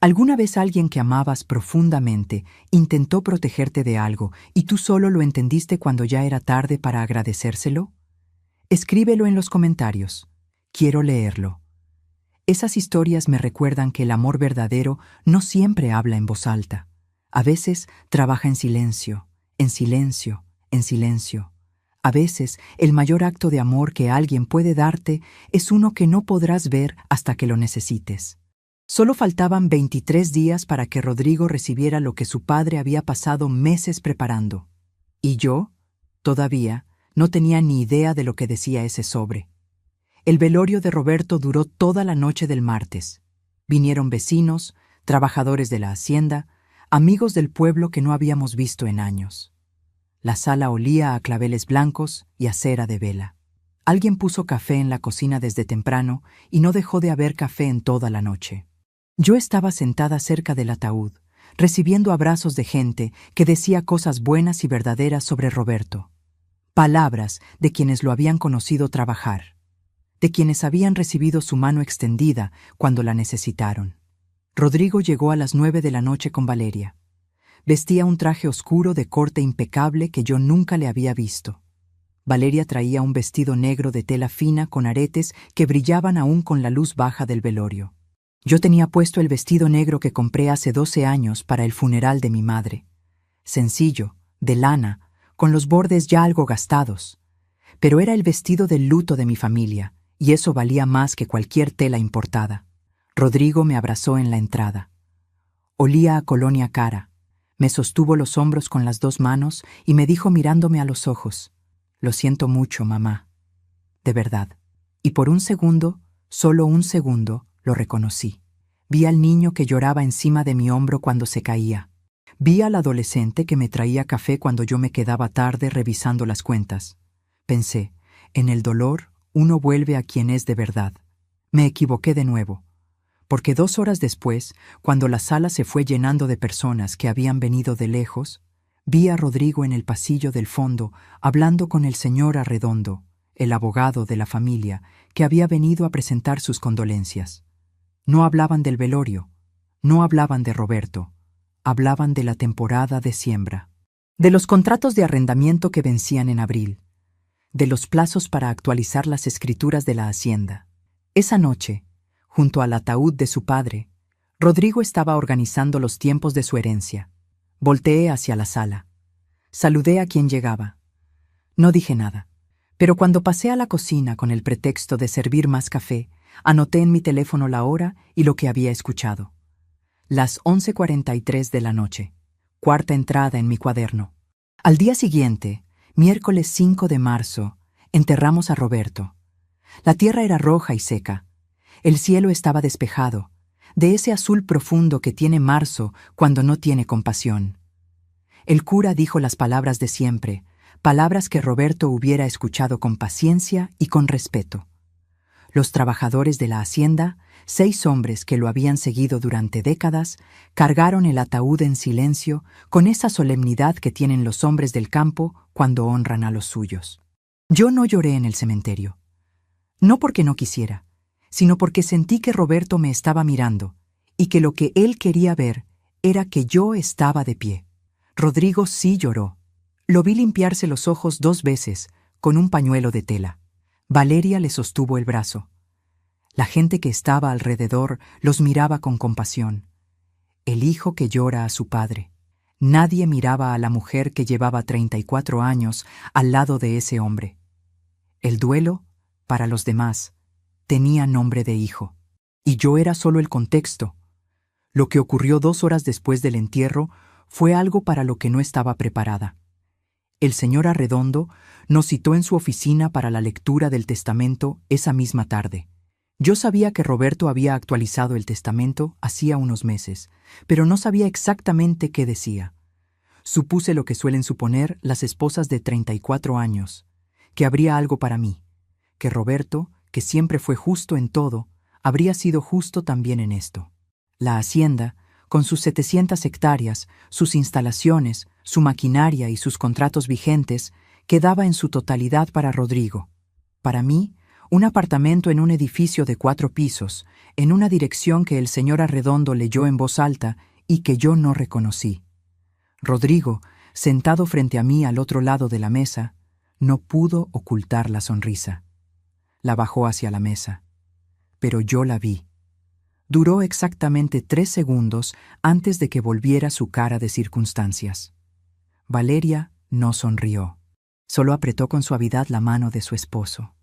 ¿Alguna vez alguien que amabas profundamente intentó protegerte de algo y tú solo lo entendiste cuando ya era tarde para agradecérselo? Escríbelo en los comentarios. Quiero leerlo. Esas historias me recuerdan que el amor verdadero no siempre habla en voz alta. A veces trabaja en silencio, en silencio, en silencio. A veces el mayor acto de amor que alguien puede darte es uno que no podrás ver hasta que lo necesites. Solo faltaban 23 días para que Rodrigo recibiera lo que su padre había pasado meses preparando. Y yo, todavía, no tenía ni idea de lo que decía ese sobre. El velorio de Roberto duró toda la noche del martes. Vinieron vecinos, trabajadores de la hacienda, amigos del pueblo que no habíamos visto en años. La sala olía a claveles blancos y a cera de vela. Alguien puso café en la cocina desde temprano y no dejó de haber café en toda la noche. Yo estaba sentada cerca del ataúd, recibiendo abrazos de gente que decía cosas buenas y verdaderas sobre Roberto. palabras de quienes lo habían conocido trabajar, de quienes habían recibido su mano extendida cuando la necesitaron. Rodrigo llegó a las 9 de la noche con Valeria. Vestía un traje oscuro de corte impecable que yo nunca le había visto. Valeria traía un vestido negro de tela fina con aretes que brillaban aún con la luz baja del velorio. Yo tenía puesto el vestido negro que compré hace 12 años para el funeral de mi madre. Sencillo, de lana, con los bordes ya algo gastados. Pero era el vestido del luto de mi familia, y eso valía más que cualquier tela importada. Rodrigo me abrazó en la entrada. Olía a colonia cara. Me sostuvo los hombros con las 2 manos y me dijo mirándome a los ojos: «Lo siento mucho, mamá. De verdad». Y por un segundo, solo un segundo, lo reconocí. Vi al niño que lloraba encima de mi hombro cuando se caía. Vi al adolescente que me traía café cuando yo me quedaba tarde revisando las cuentas. Pensé, en el dolor, uno vuelve a quien es de verdad. Me equivoqué de nuevo, porque 2 horas después, cuando la sala se fue llenando de personas que habían venido de lejos, vi a Rodrigo en el pasillo del fondo hablando con el señor Arredondo, el abogado de la familia, que había venido a presentar sus condolencias. No hablaban del velorio, no hablaban de Roberto, hablaban de la temporada de siembra, de los contratos de arrendamiento que vencían en abril, de los plazos para actualizar las escrituras de la hacienda. Esa noche, junto al ataúd de su padre, Rodrigo estaba organizando los tiempos de su herencia. Volteé hacia la sala. Saludé a quien llegaba. No dije nada, pero cuando pasé a la cocina con el pretexto de servir más café, anoté en mi teléfono la hora y lo que había escuchado. Las 11:43 de la noche, 4ª entrada en mi cuaderno. Al día siguiente, miércoles 5 de marzo, enterramos a Roberto. La tierra era roja y seca. El cielo estaba despejado, de ese azul profundo que tiene marzo cuando no tiene compasión. El cura dijo las palabras de siempre, palabras que Roberto hubiera escuchado con paciencia y con respeto. Los trabajadores de la hacienda, 6 hombres que lo habían seguido durante décadas, cargaron el ataúd en silencio con esa solemnidad que tienen los hombres del campo cuando honran a los suyos. Yo no lloré en el cementerio. No porque no quisiera, sino porque sentí que Roberto me estaba mirando y que lo que él quería ver era que yo estaba de pie. Rodrigo sí lloró. Lo vi limpiarse los ojos 2 veces con un pañuelo de tela. Valeria le sostuvo el brazo. La gente que estaba alrededor los miraba con compasión. El hijo que llora a su padre. Nadie miraba a la mujer que llevaba 34 años al lado de ese hombre. El duelo, para los demás, tenía nombre de hijo. Y yo era solo el contexto. Lo que ocurrió 2 horas después del entierro fue algo para lo que no estaba preparada. El señor Arredondo nos citó en su oficina para la lectura del testamento esa misma tarde. Yo sabía que Roberto había actualizado el testamento hacía unos meses, pero no sabía exactamente qué decía. Supuse lo que suelen suponer las esposas de 34 años, que habría algo para mí, que Roberto, que siempre fue justo en todo, habría sido justo también en esto. La hacienda, con sus 700 hectáreas, sus instalaciones, su maquinaria y sus contratos vigentes, quedaba en su totalidad para Rodrigo. Para mí, un apartamento en un edificio de 4 pisos, en una dirección que el señor Arredondo leyó en voz alta y que yo no reconocí. Rodrigo, sentado frente a mí al otro lado de la mesa, no pudo ocultar la sonrisa. La bajó hacia la mesa, pero yo la vi. Duró exactamente 3 segundos antes de que volviera su cara de circunstancias. Valeria no sonrió, solo apretó con suavidad la mano de su esposo.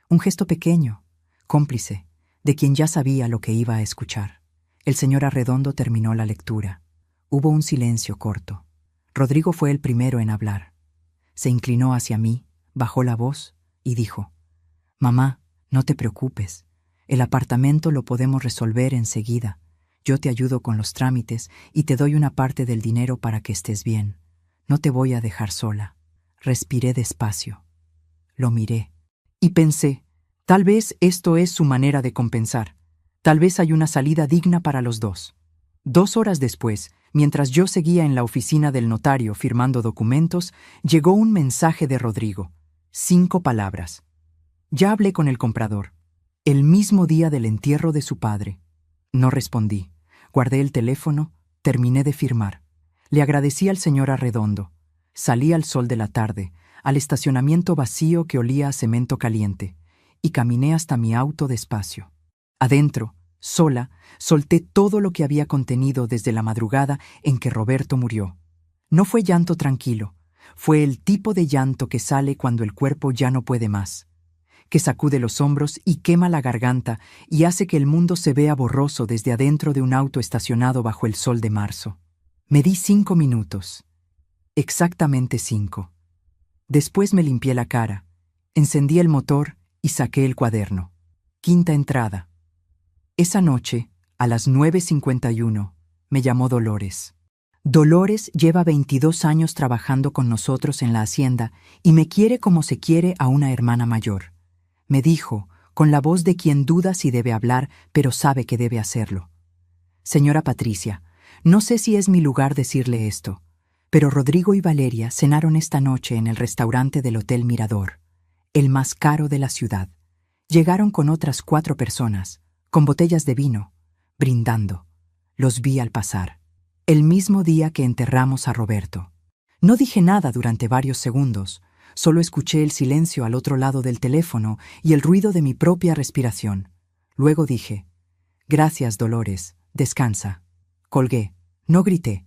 Un gesto pequeño, cómplice, de quien ya sabía lo que iba a escuchar. El señor Arredondo terminó la lectura. Hubo un silencio corto. Rodrigo fue el primero en hablar. Se inclinó hacia mí, bajó la voz y dijo: «Mamá, no te preocupes. El apartamento lo podemos resolver enseguida. Yo te ayudo con los trámites y te doy una parte del dinero para que estés bien. No te voy a dejar sola». Respiré despacio. Lo miré. Y pensé, tal vez esto es su manera de compensar. Tal vez hay una salida digna para los dos. 2 horas después, Mientras yo seguía en la oficina del notario firmando documentos, llegó un mensaje de Rodrigo. 5 palabras. Ya hablé con el comprador. El mismo día del entierro de su padre. No respondí. Guardé el teléfono, terminé de firmar. Le agradecí al señor Arredondo. Salí al sol de la tarde, al estacionamiento vacío que olía a cemento caliente, y caminé hasta mi auto despacio. Adentro, sola, solté todo lo que había contenido desde la madrugada en que Roberto murió. No fue llanto tranquilo, fue el tipo de llanto que sale cuando el cuerpo ya no puede más, que sacude los hombros y quema la garganta y hace que el mundo se vea borroso desde adentro de un auto estacionado bajo el sol de marzo. Me di 5 minutos. Exactamente 5. Después me limpié la cara, encendí el motor y saqué el cuaderno. 5ª entrada. Esa noche, a las 9:51, me llamó Dolores. Dolores lleva 22 años trabajando con nosotros en la hacienda y me quiere como se quiere a una hermana mayor. Me dijo, con la voz de quien duda si debe hablar, pero sabe que debe hacerlo. Señora Patricia, no sé si es mi lugar decirle esto, pero Rodrigo y Valeria cenaron esta noche en el restaurante del Hotel Mirador, el más caro de la ciudad. Llegaron con otras 4 personas, con botellas de vino, brindando. Los vi al pasar. El mismo día que enterramos a Roberto. No dije nada durante varios segundos, solo escuché el silencio al otro lado del teléfono y el ruido de mi propia respiración. Luego dije, «Gracias, Dolores, descansa». Colgué. No grité.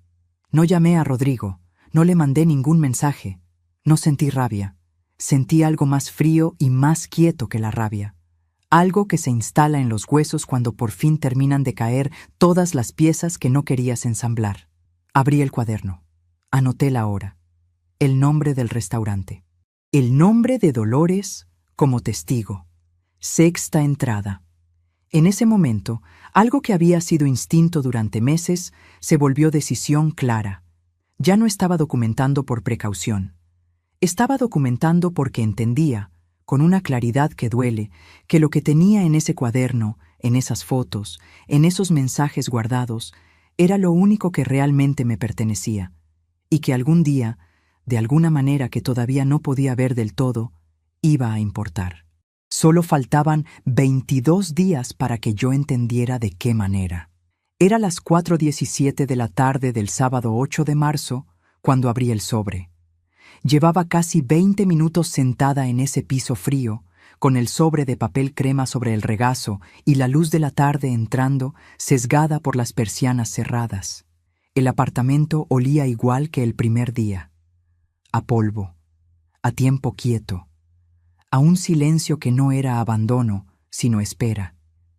No llamé a Rodrigo. No le mandé ningún mensaje. No sentí rabia. Sentí algo más frío y más quieto que la rabia. Algo que se instala en los huesos cuando por fin terminan de caer todas las piezas que no querías ensamblar. Abrí el cuaderno. Anoté la hora. El nombre del restaurante. El nombre de Dolores como testigo. 6ª entrada. En ese momento, algo que había sido instinto durante meses se volvió decisión clara. Ya no estaba documentando por precaución. Estaba documentando porque entendía, con una claridad que duele, que lo que tenía en ese cuaderno, en esas fotos, en esos mensajes guardados, era lo único que realmente me pertenecía, y que algún día, de alguna manera que todavía no podía ver del todo, iba a importar. Solo faltaban 22 días para que yo entendiera de qué manera. Era las 4:17 de la tarde del sábado 8 de marzo cuando abrí el sobre. Llevaba casi 20 minutos sentada en ese piso frío, con el sobre de papel crema sobre el regazo y la luz de la tarde entrando, sesgada por las persianas cerradas. El apartamento olía igual que el primer día. A polvo, a tiempo quieto, a un silencio que no era abandono, sino espera.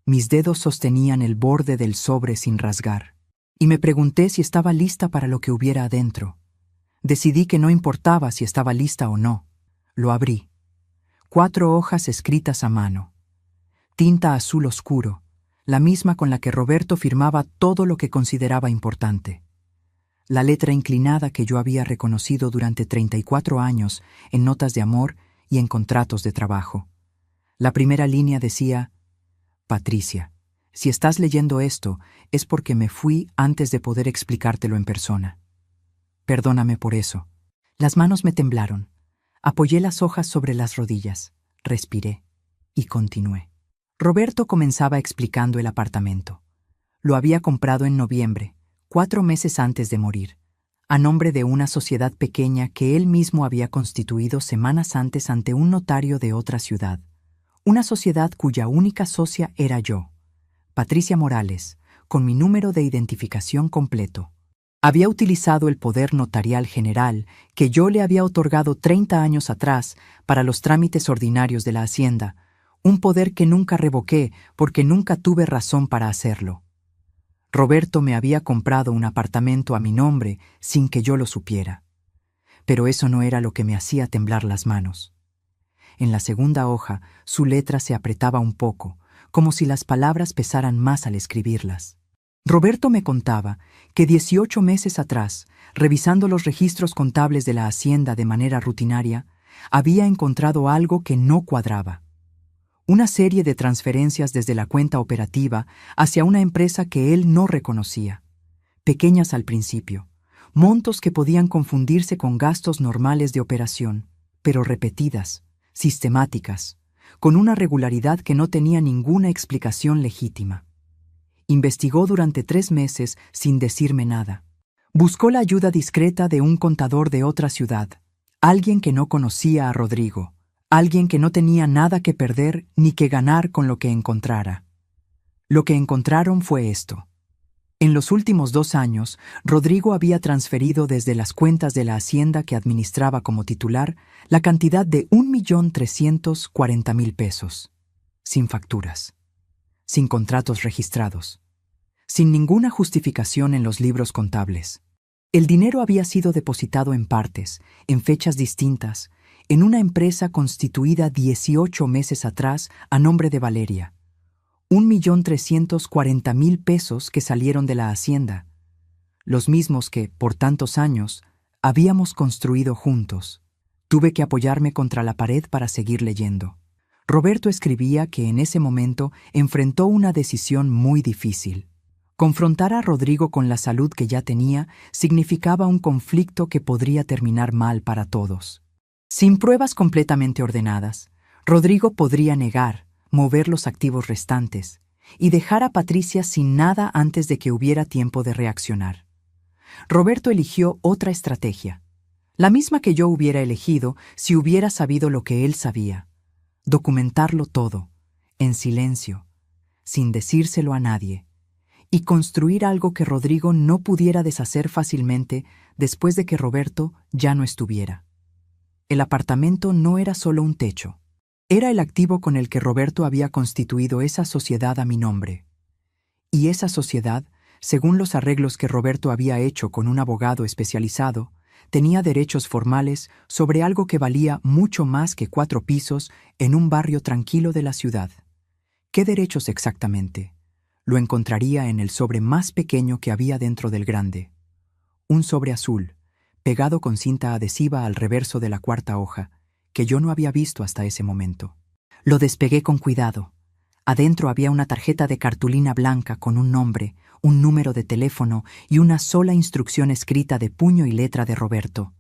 Mis dedos sostenían el borde del sobre sin rasgar, y me pregunté si estaba lista para lo que hubiera adentro. Decidí que no importaba si estaba lista o no. Lo abrí. 4 hojas escritas a mano. Tinta azul oscuro, la misma con la que Roberto firmaba todo lo que consideraba importante. La letra inclinada que yo había reconocido durante 34 años en notas de amor y en contratos de trabajo. La primera línea decía, «Patricia, si estás leyendo esto es porque me fui antes de poder explicártelo en persona. Perdóname por eso». Las manos me temblaron. Apoyé las hojas sobre las rodillas, respiré y continué. Roberto comenzaba explicando el apartamento. Lo había comprado en noviembre, 4 meses antes de morir, a nombre de una sociedad pequeña que él mismo había constituido semanas antes ante un notario de otra ciudad. Una sociedad cuya única socia era yo, Patricia Morales, con mi número de identificación completo. Había utilizado el poder notarial general que yo le había otorgado 30 años atrás para los trámites ordinarios de la hacienda, un poder que nunca revoqué porque nunca tuve razón para hacerlo. Roberto me había comprado un apartamento a mi nombre sin que yo lo supiera. Pero eso no era lo que me hacía temblar las manos. En la segunda hoja, su letra se apretaba un poco, como si las palabras pesaran más al escribirlas. Roberto me contaba que 18 meses atrás, revisando los registros contables de la hacienda de manera rutinaria, había encontrado algo que no cuadraba. Una serie de transferencias desde la cuenta operativa hacia una empresa que él no reconocía, pequeñas al principio, montos que podían confundirse con gastos normales de operación, pero repetidas, sistemáticas, con una regularidad que no tenía ninguna explicación legítima. Investigó durante 3 meses sin decirme nada. Buscó la ayuda discreta de un contador de otra ciudad, alguien que no conocía a Rodrigo, alguien que no tenía nada que perder ni que ganar con lo que encontrara. Lo que encontraron fue esto. En los últimos 2 años, Rodrigo había transferido desde las cuentas de la hacienda que administraba como titular la cantidad de 1.340.000 pesos, sin facturas, sin contratos registrados, sin ninguna justificación en los libros contables. El dinero había sido depositado en partes, en fechas distintas, en una empresa constituida 18 meses atrás a nombre de Valeria. 1.340.000 pesos que salieron de la hacienda, los mismos que, por tantos años, habíamos construido juntos. Tuve que apoyarme contra la pared para seguir leyendo. Roberto escribía que en ese momento enfrentó una decisión muy difícil. Confrontar a Rodrigo con la salud que ya tenía significaba un conflicto que podría terminar mal para todos. Sin pruebas completamente ordenadas, Rodrigo podría negar, mover los activos restantes y dejar a Patricia sin nada antes de que hubiera tiempo de reaccionar. Roberto eligió otra estrategia, la misma que yo hubiera elegido si hubiera sabido lo que él sabía: documentarlo todo, en silencio, sin decírselo a nadie, y construir algo que Rodrigo no pudiera deshacer fácilmente después de que Roberto ya no estuviera. El apartamento no era solo un techo. Era el activo con el que Roberto había constituido esa sociedad a mi nombre. Y esa sociedad, según los arreglos que Roberto había hecho con un abogado especializado, tenía derechos formales sobre algo que valía mucho más que 4 pisos en un barrio tranquilo de la ciudad. ¿Qué derechos exactamente? Lo encontraría en el sobre más pequeño que había dentro del grande. Un sobre azul, pegado con cinta adhesiva al reverso de la 4ª hoja, que yo no había visto hasta ese momento. Lo despegué con cuidado. Adentro había una tarjeta de cartulina blanca con un nombre, un número de teléfono y una sola instrucción escrita de puño y letra de Roberto.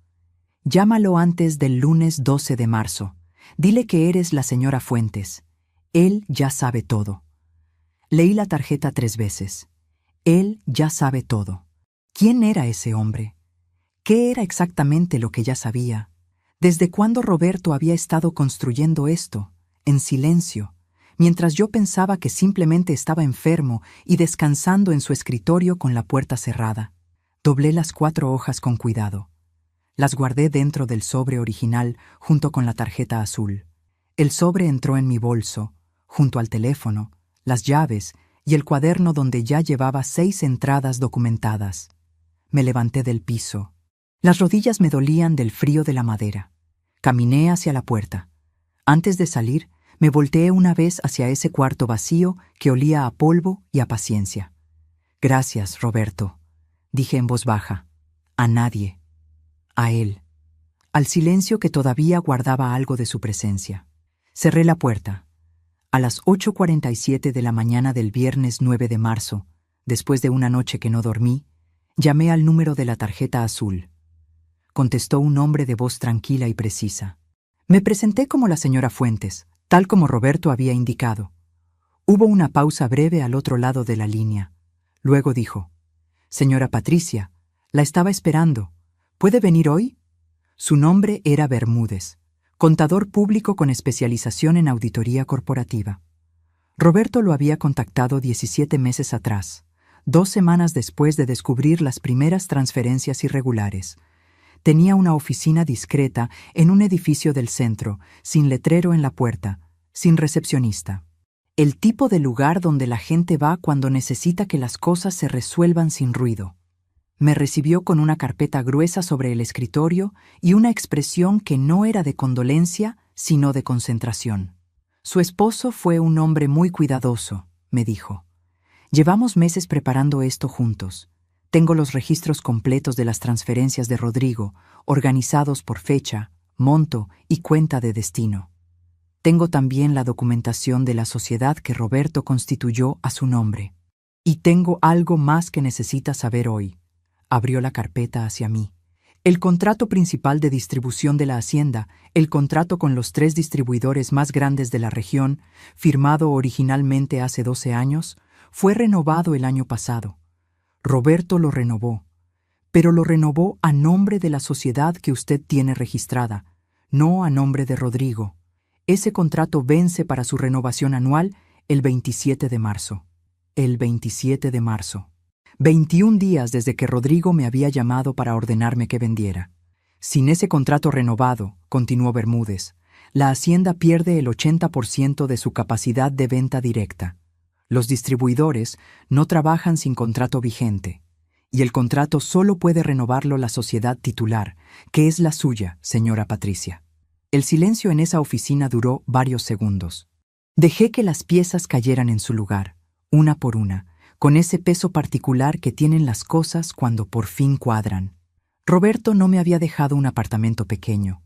Llámalo antes del lunes 12 de marzo. Dile que eres la señora Fuentes. Él ya sabe todo. Leí la tarjeta 3 veces. Él ya sabe todo. ¿Quién era ese hombre? ¿Qué era exactamente lo que ya sabía? ¿Desde cuándo Roberto había estado construyendo esto, en silencio, mientras yo pensaba que simplemente estaba enfermo y descansando en su escritorio con la puerta cerrada? Doblé las 4 hojas con cuidado. Las guardé dentro del sobre original junto con la tarjeta azul. El sobre entró en mi bolso, junto al teléfono, las llaves y el cuaderno donde ya llevaba 6 entradas documentadas. Me levanté del piso. Las rodillas me dolían del frío de la madera. Caminé hacia la puerta. Antes de salir, me volteé una vez hacia ese cuarto vacío que olía a polvo y a paciencia. «Gracias, Roberto», dije en voz baja. A nadie. A él. Al silencio que todavía guardaba algo de su presencia. Cerré la puerta. A las 8:47 de la mañana del viernes 9 de marzo, después de una noche que no dormí, llamé al número de la tarjeta azul. Contestó un hombre de voz tranquila y precisa. Me presenté como la señora Fuentes, tal como Roberto había indicado. Hubo una pausa breve al otro lado de la línea. Luego dijo: «Señora Patricia, la estaba esperando. ¿Puede venir hoy?» Su nombre era Bermúdez, contador público con especialización en auditoría corporativa. Roberto lo había contactado 17 meses atrás, 2 semanas después de descubrir las primeras transferencias irregulares. Tenía una oficina discreta en un edificio del centro, sin letrero en la puerta, sin recepcionista. El tipo de lugar donde la gente va cuando necesita que las cosas se resuelvan sin ruido. Me recibió con una carpeta gruesa sobre el escritorio y una expresión que no era de condolencia, sino de concentración. Su esposo fue un hombre muy cuidadoso, me dijo. Llevamos meses preparando esto juntos. Tengo los registros completos de las transferencias de Rodrigo, organizados por fecha, monto y cuenta de destino. Tengo también la documentación de la sociedad que Roberto constituyó a su nombre. Y tengo algo más que necesitas saber hoy. Abrió la carpeta hacia mí. El contrato principal de distribución de la hacienda, el contrato con los 3 distribuidores más grandes de la región, firmado originalmente hace 12 años, fue renovado el año pasado. Roberto lo renovó, pero lo renovó a nombre de la sociedad que usted tiene registrada, no a nombre de Rodrigo. Ese contrato vence para su renovación anual el 27 de marzo. El 27 de marzo. 21 días desde que Rodrigo me había llamado para ordenarme que vendiera. Sin ese contrato renovado, continuó Bermúdez, la hacienda pierde el 80% de su capacidad de venta directa. Los distribuidores no trabajan sin contrato vigente, y el contrato solo puede renovarlo la sociedad titular, que es la suya, señora Patricia. El silencio en esa oficina duró varios segundos. Dejé que las piezas cayeran en su lugar, una por una, con ese peso particular que tienen las cosas cuando por fin cuadran. Roberto no me había dejado un apartamento pequeño.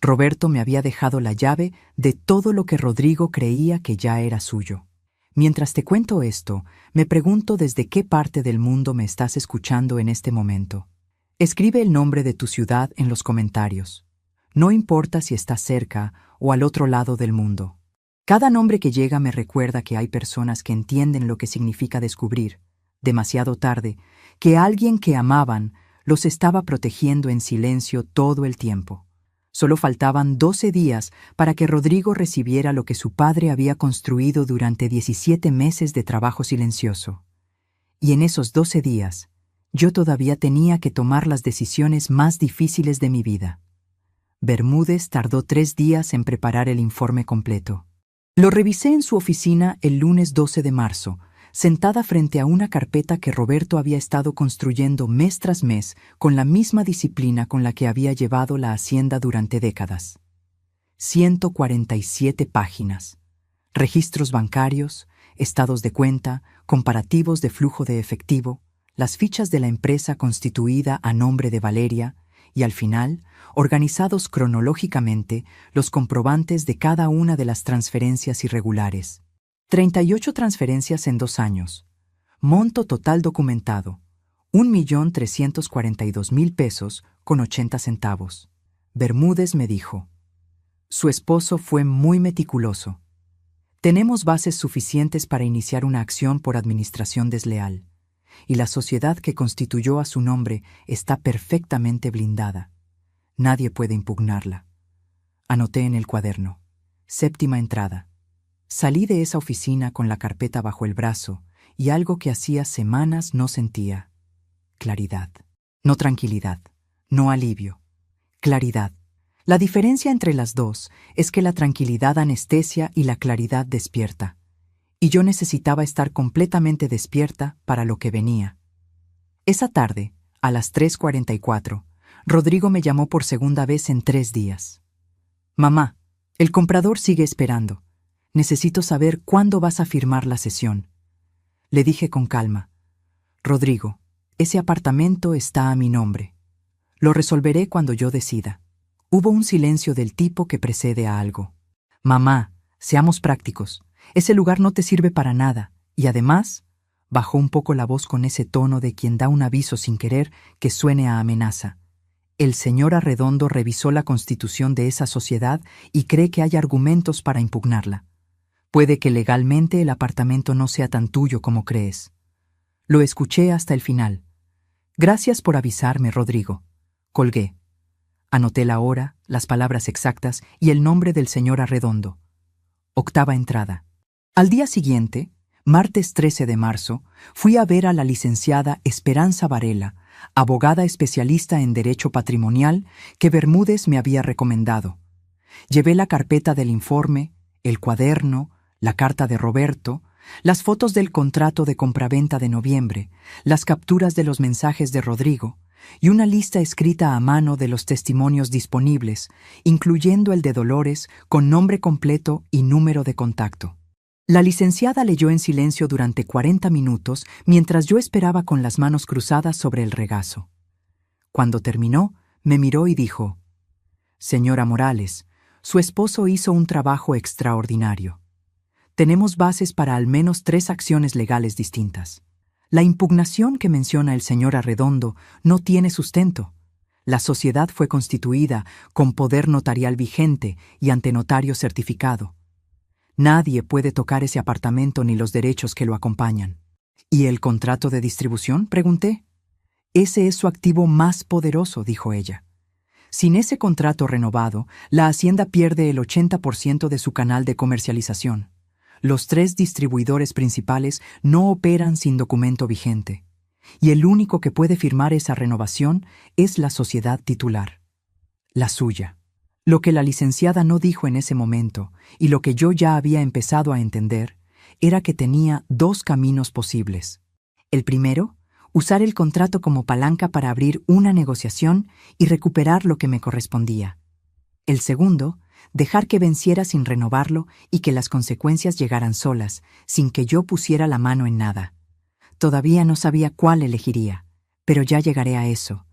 Roberto me había dejado la llave de todo lo que Rodrigo creía que ya era suyo. Mientras te cuento esto, me pregunto desde qué parte del mundo me estás escuchando en este momento. Escribe el nombre de tu ciudad en los comentarios. No importa si estás cerca o al otro lado del mundo. Cada nombre que llega me recuerda que hay personas que entienden lo que significa descubrir, demasiado tarde, que alguien que amaban los estaba protegiendo en silencio todo el tiempo. Solo faltaban 12 días para que Rodrigo recibiera lo que su padre había construido durante 17 meses de trabajo silencioso. Y en esos 12 días, yo todavía tenía que tomar las decisiones más difíciles de mi vida. Bermúdez tardó 3 días en preparar el informe completo. Lo revisé en su oficina el lunes 12 de marzo, sentada frente a una carpeta que Roberto había estado construyendo mes tras mes con la misma disciplina con la que había llevado la hacienda durante décadas. 147 páginas. Registros bancarios, estados de cuenta, comparativos de flujo de efectivo, las fichas de la empresa constituida a nombre de Valeria, y al final, organizados cronológicamente, los comprobantes de cada una de las transferencias irregulares. 38 transferencias en 2 años. Monto total documentado, 1.342.000 pesos con 80 centavos. Bermúdez me dijo: su esposo fue muy meticuloso. Tenemos bases suficientes para iniciar una acción por administración desleal, y la sociedad que constituyó a su nombre está perfectamente blindada. Nadie puede impugnarla. Anoté en el cuaderno. 7ª entrada. Salí de esa oficina con la carpeta bajo el brazo y algo que hacía semanas no sentía. Claridad. No tranquilidad. No alivio. Claridad. La diferencia entre las dos es que la tranquilidad anestesia y la claridad despierta. Y yo necesitaba estar completamente despierta para lo que venía. Esa tarde, a las 3:44, Rodrigo me llamó por segunda vez en 3 días. Mamá, el comprador sigue esperando. Necesito saber cuándo vas a firmar la cesión. Le dije con calma: Rodrigo, ese apartamento está a mi nombre. Lo resolveré cuando yo decida. Hubo un silencio del tipo que precede a algo. Mamá, seamos prácticos. Ese lugar no te sirve para nada, y además, bajó un poco la voz con ese tono de quien da un aviso sin querer que suene a amenaza. El señor Arredondo revisó la constitución de esa sociedad y cree que hay argumentos para impugnarla. Puede que legalmente el apartamento no sea tan tuyo como crees. Lo escuché hasta el final. Gracias por avisarme, Rodrigo. Colgué. Anoté la hora, las palabras exactas y el nombre del señor Arredondo. 8ª entrada. Al día siguiente, martes 13 de marzo, fui a ver a la licenciada Esperanza Varela, abogada especialista en derecho patrimonial que Bermúdez me había recomendado. Llevé la carpeta del informe, el cuaderno, la carta de Roberto, las fotos del contrato de compraventa de noviembre, las capturas de los mensajes de Rodrigo y una lista escrita a mano de los testimonios disponibles, incluyendo el de Dolores con nombre completo y número de contacto. La licenciada leyó en silencio durante 40 minutos mientras yo esperaba con las manos cruzadas sobre el regazo. Cuando terminó, me miró y dijo: Señora Morales, su esposo hizo un trabajo extraordinario. Tenemos bases para al menos 3 acciones legales distintas. La impugnación que menciona el señor Arredondo no tiene sustento. La sociedad fue constituida con poder notarial vigente y ante notario certificado. Nadie puede tocar ese apartamento ni los derechos que lo acompañan. ¿Y el contrato de distribución?, pregunté. Ese es su activo más poderoso, dijo ella. Sin ese contrato renovado, la hacienda pierde el 80% de su canal de comercialización. Los 3 distribuidores principales no operan sin documento vigente, y el único que puede firmar esa renovación es la sociedad titular, la suya. Lo que la licenciada no dijo en ese momento, y lo que yo ya había empezado a entender, era que tenía 2 caminos posibles. El primero, usar el contrato como palanca para abrir una negociación y recuperar lo que me correspondía. El segundo, dejar que venciera sin renovarlo y que las consecuencias llegaran solas, sin que yo pusiera la mano en nada. Todavía no sabía cuál elegiría, pero ya llegaré a eso.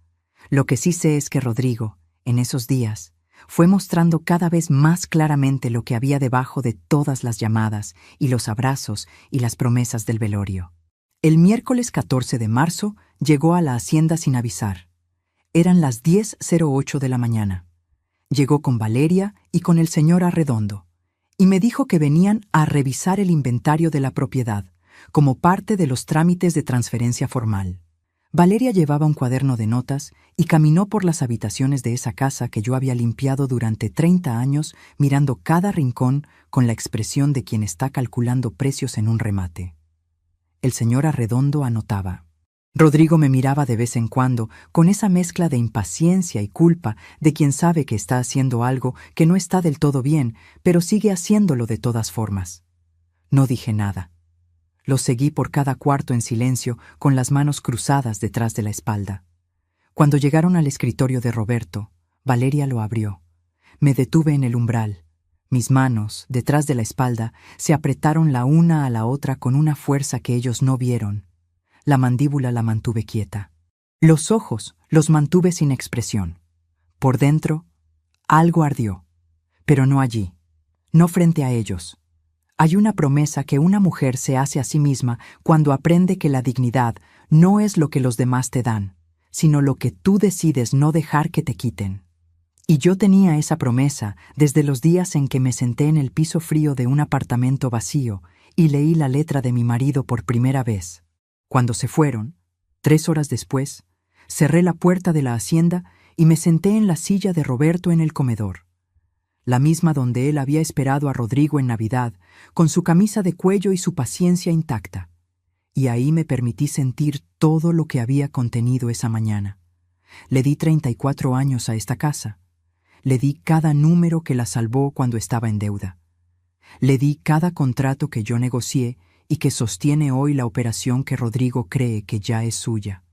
Lo que sí sé es que Rodrigo, en esos días, fue mostrando cada vez más claramente lo que había debajo de todas las llamadas y los abrazos y las promesas del velorio. El miércoles 14 de marzo llegó a la hacienda sin avisar. Eran las 10:08 de la mañana. Llegó con Valeria y con el señor Arredondo, y me dijo que venían a revisar el inventario de la propiedad, como parte de los trámites de transferencia formal. Valeria llevaba un cuaderno de notas y caminó por las habitaciones de esa casa que yo había limpiado durante 30 años, mirando cada rincón con la expresión de quien está calculando precios en un remate. El señor Arredondo anotaba. Rodrigo me miraba de vez en cuando, con esa mezcla de impaciencia y culpa de quien sabe que está haciendo algo que no está del todo bien, pero sigue haciéndolo de todas formas. No dije nada. Lo seguí por cada cuarto en silencio, con las manos cruzadas detrás de la espalda. Cuando llegaron al escritorio de Roberto, Valeria lo abrió. Me detuve en el umbral. Mis manos, detrás de la espalda, se apretaron la una a la otra con una fuerza que ellos no vieron. La mandíbula la mantuve quieta. Los ojos los mantuve sin expresión. Por dentro, algo ardió, pero no allí, no frente a ellos. Hay una promesa que una mujer se hace a sí misma cuando aprende que la dignidad no es lo que los demás te dan, sino lo que tú decides no dejar que te quiten. Y yo tenía esa promesa desde los días en que me senté en el piso frío de un apartamento vacío y leí la letra de mi marido por primera vez. Cuando se fueron, 3 horas después, cerré la puerta de la hacienda y me senté en la silla de Roberto en el comedor, la misma donde él había esperado a Rodrigo en Navidad, con su camisa de cuello y su paciencia intacta. Y ahí me permití sentir todo lo que había contenido esa mañana. Le di 34 años a esta casa. Le di cada número que la salvó cuando estaba en deuda. Le di cada contrato que yo negocié y que sostiene hoy la operación que Rodrigo cree que ya es suya.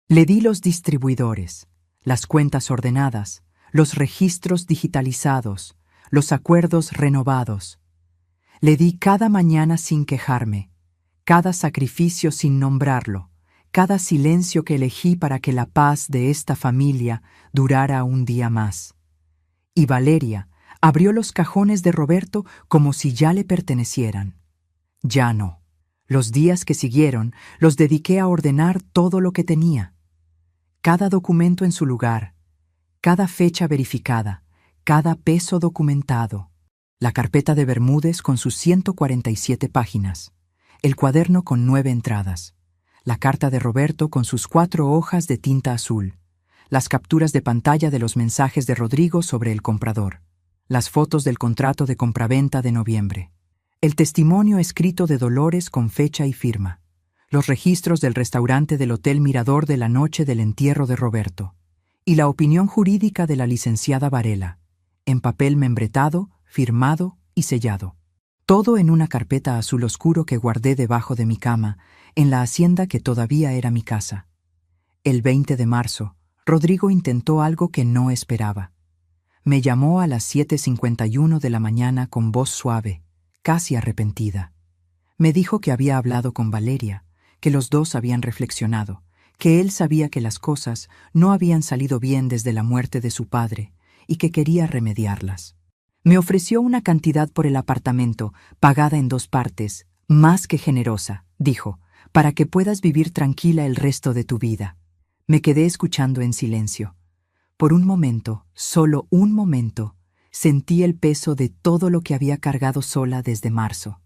Le di los distribuidores, las cuentas ordenadas, los registros digitalizados, los acuerdos renovados. Le di cada mañana sin quejarme, cada sacrificio sin nombrarlo, cada silencio que elegí para que la paz de esta familia durara un día más. Y Valeria abrió los cajones de Roberto como si ya le pertenecieran. Ya no. Los días que siguieron los dediqué a ordenar todo lo que tenía. Cada documento en su lugar, cada fecha verificada, cada peso documentado. La carpeta de Bermúdez con sus 147 páginas, el cuaderno con 9 entradas, la carta de Roberto con sus 4 hojas de tinta azul, las capturas de pantalla de los mensajes de Rodrigo sobre el comprador, las fotos del contrato de compraventa de noviembre, el testimonio escrito de Dolores con fecha y firma, los registros del restaurante del Hotel Mirador de la noche del entierro de Roberto, y la opinión jurídica de la licenciada Varela, en papel membretado, firmado y sellado. Todo en una carpeta azul oscuro que guardé debajo de mi cama, en la hacienda que todavía era mi casa. El 20 de marzo, Rodrigo intentó algo que no esperaba. Me llamó a las 7:51 de la mañana con voz suave, casi arrepentida. Me dijo que había hablado con Valeria, que los dos habían reflexionado, que él sabía que las cosas no habían salido bien desde la muerte de su padre y que quería remediarlas. Me ofreció una cantidad por el apartamento, pagada en 2 partes, más que generosa, dijo, para que puedas vivir tranquila el resto de tu vida. Me quedé escuchando en silencio. Por un momento, solo un momento, sentí el peso de todo lo que había cargado sola desde marzo.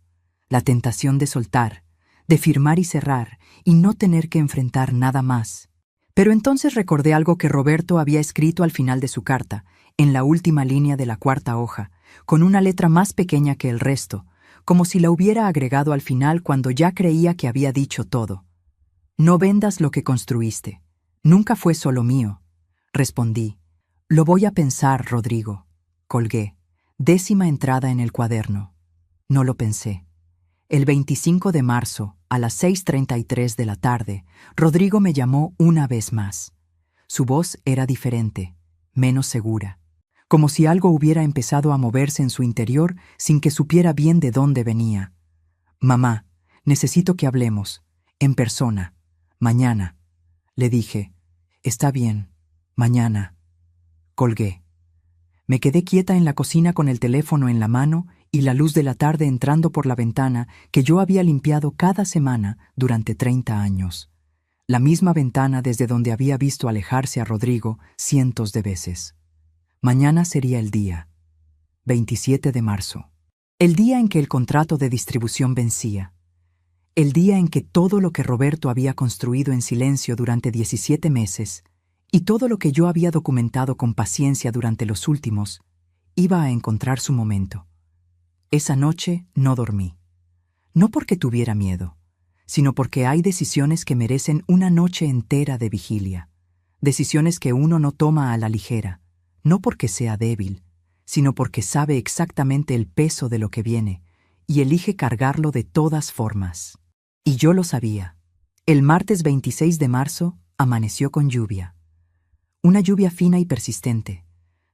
La tentación de soltar, de firmar y cerrar, y no tener que enfrentar nada más. Pero entonces recordé algo que Roberto había escrito al final de su carta, en la última línea de la 4ª hoja, con una letra más pequeña que el resto, como si la hubiera agregado al final cuando ya creía que había dicho todo. No vendas lo que construiste. Nunca fue solo mío. Respondí. Lo voy a pensar, Rodrigo. Colgué. 10ª entrada en el cuaderno. No lo pensé. El 25 de marzo, a las 6:33 de la tarde, Rodrigo me llamó una vez más. Su voz era diferente, menos segura, como si algo hubiera empezado a moverse en su interior sin que supiera bien de dónde venía. «Mamá, necesito que hablemos, en persona, mañana», le dije. «Está bien, mañana». Colgué. Me quedé quieta en la cocina con el teléfono en la mano y la luz de la tarde entrando por la ventana que yo había limpiado cada semana durante 30 años. La misma ventana desde donde había visto alejarse a Rodrigo cientos de veces. Mañana sería el día, 27 de marzo. El día en que el contrato de distribución vencía. El día en que todo lo que Roberto había construido en silencio durante 17 meses y todo lo que yo había documentado con paciencia durante los últimos, iba a encontrar su momento. Esa noche no dormí. No porque tuviera miedo, sino porque hay decisiones que merecen una noche entera de vigilia. Decisiones que uno no toma a la ligera, no porque sea débil, sino porque sabe exactamente el peso de lo que viene y elige cargarlo de todas formas. Y yo lo sabía. El martes 26 de marzo amaneció con lluvia. Una lluvia fina y persistente,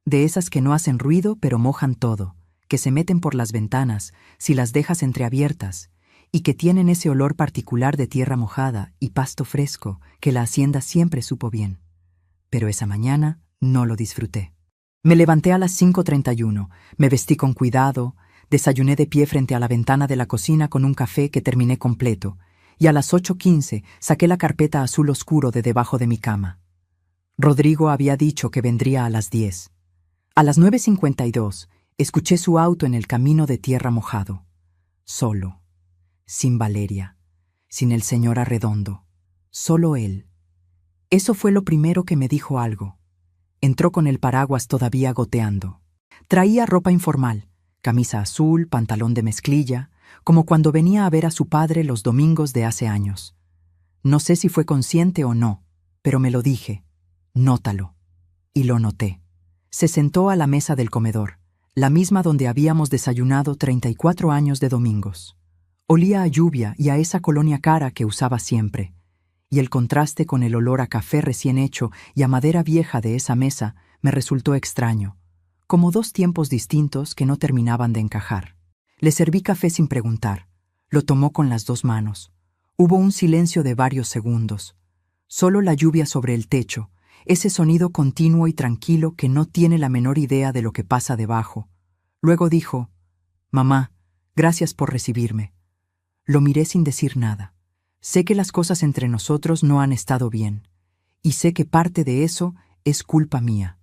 de esas que no hacen ruido pero mojan todo, que se meten por las ventanas si las dejas entreabiertas y que tienen ese olor particular de tierra mojada y pasto fresco que la hacienda siempre supo bien. Pero esa mañana no lo disfruté. Me levanté a las 5:31, me vestí con cuidado, desayuné de pie frente a la ventana de la cocina con un café que terminé completo, y a las 8:15 saqué la carpeta azul oscuro de debajo de mi cama. Rodrigo había dicho que vendría a las 10. A las 9:52 escuché su auto en el camino de tierra mojado. Solo. Sin Valeria. Sin el señor Arredondo. Solo él. Eso fue lo primero que me dijo algo. Entró con el paraguas todavía goteando. Traía ropa informal, camisa azul, pantalón de mezclilla, como cuando venía a ver a su padre los domingos de hace años. No sé si fue consciente o no, pero me lo dije. Nótalo. Y lo noté. Se sentó a la mesa del comedor, la misma donde habíamos desayunado 34 años de domingos. Olía a lluvia y a esa colonia cara que usaba siempre, y el contraste con el olor a café recién hecho y a madera vieja de esa mesa me resultó extraño, como 2 tiempos distintos que no terminaban de encajar. Le serví café sin preguntar. Lo tomó con las 2 manos. Hubo un silencio de varios segundos. Solo la lluvia sobre el techo, ese sonido continuo y tranquilo que no tiene la menor idea de lo que pasa debajo. Luego dijo, «Mamá, gracias por recibirme». Lo miré sin decir nada. Sé que las cosas entre nosotros no han estado bien, y sé que parte de eso es culpa mía.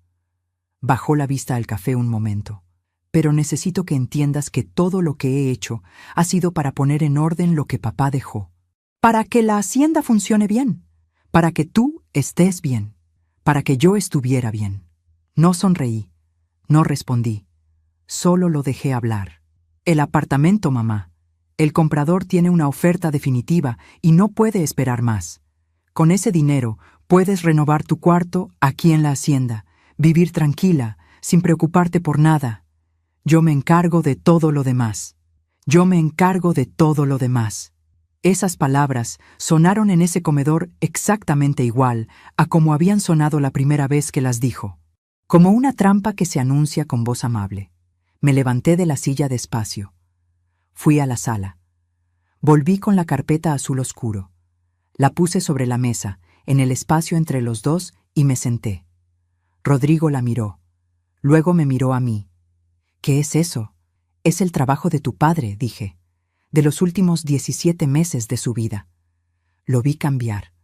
Bajó la vista al café un momento. Pero necesito que entiendas que todo lo que he hecho ha sido para poner en orden lo que papá dejó. Para que la hacienda funcione bien. Para que tú estés bien. Para que yo estuviera bien. No sonreí. No respondí. Solo lo dejé hablar. El apartamento, mamá. El comprador tiene una oferta definitiva y no puede esperar más. Con ese dinero puedes renovar tu cuarto aquí en la hacienda, vivir tranquila, sin preocuparte por nada. Yo me encargo de todo lo demás. Yo me encargo de todo lo demás. Esas palabras sonaron en ese comedor exactamente igual a como habían sonado la primera vez que las dijo, como una trampa que se anuncia con voz amable. Me levanté de la silla despacio. Fui a la sala. Volví con la carpeta azul oscuro. La puse sobre la mesa, en el espacio entre los dos, y me senté. Rodrigo la miró. Luego me miró a mí. ¿Qué es eso? Es el trabajo de tu padre, dije, de los últimos 17 meses de su vida. Lo vi cambiar,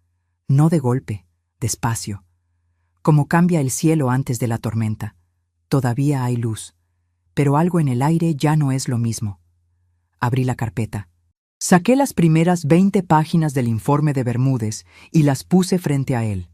no de golpe, despacio, como cambia el cielo antes de la tormenta. Todavía hay luz, pero algo en el aire ya no es lo mismo. Abrí la carpeta. Saqué las primeras 20 páginas del informe de Bermúdez y las puse frente a él.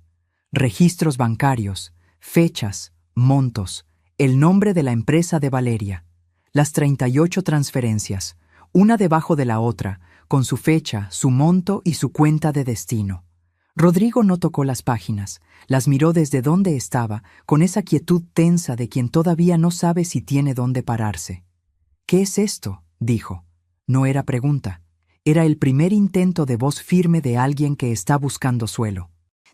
Registros bancarios, fechas, montos, el nombre de la empresa de Valeria, las 38 transferencias, una debajo de la otra, con su fecha, su monto y su cuenta de destino. Rodrigo no tocó las páginas, las miró desde donde estaba, con esa quietud tensa de quien todavía no sabe si tiene dónde pararse. «¿Qué es esto?», dijo. No era pregunta. Era el primer intento de voz firme de alguien que está buscando suelo.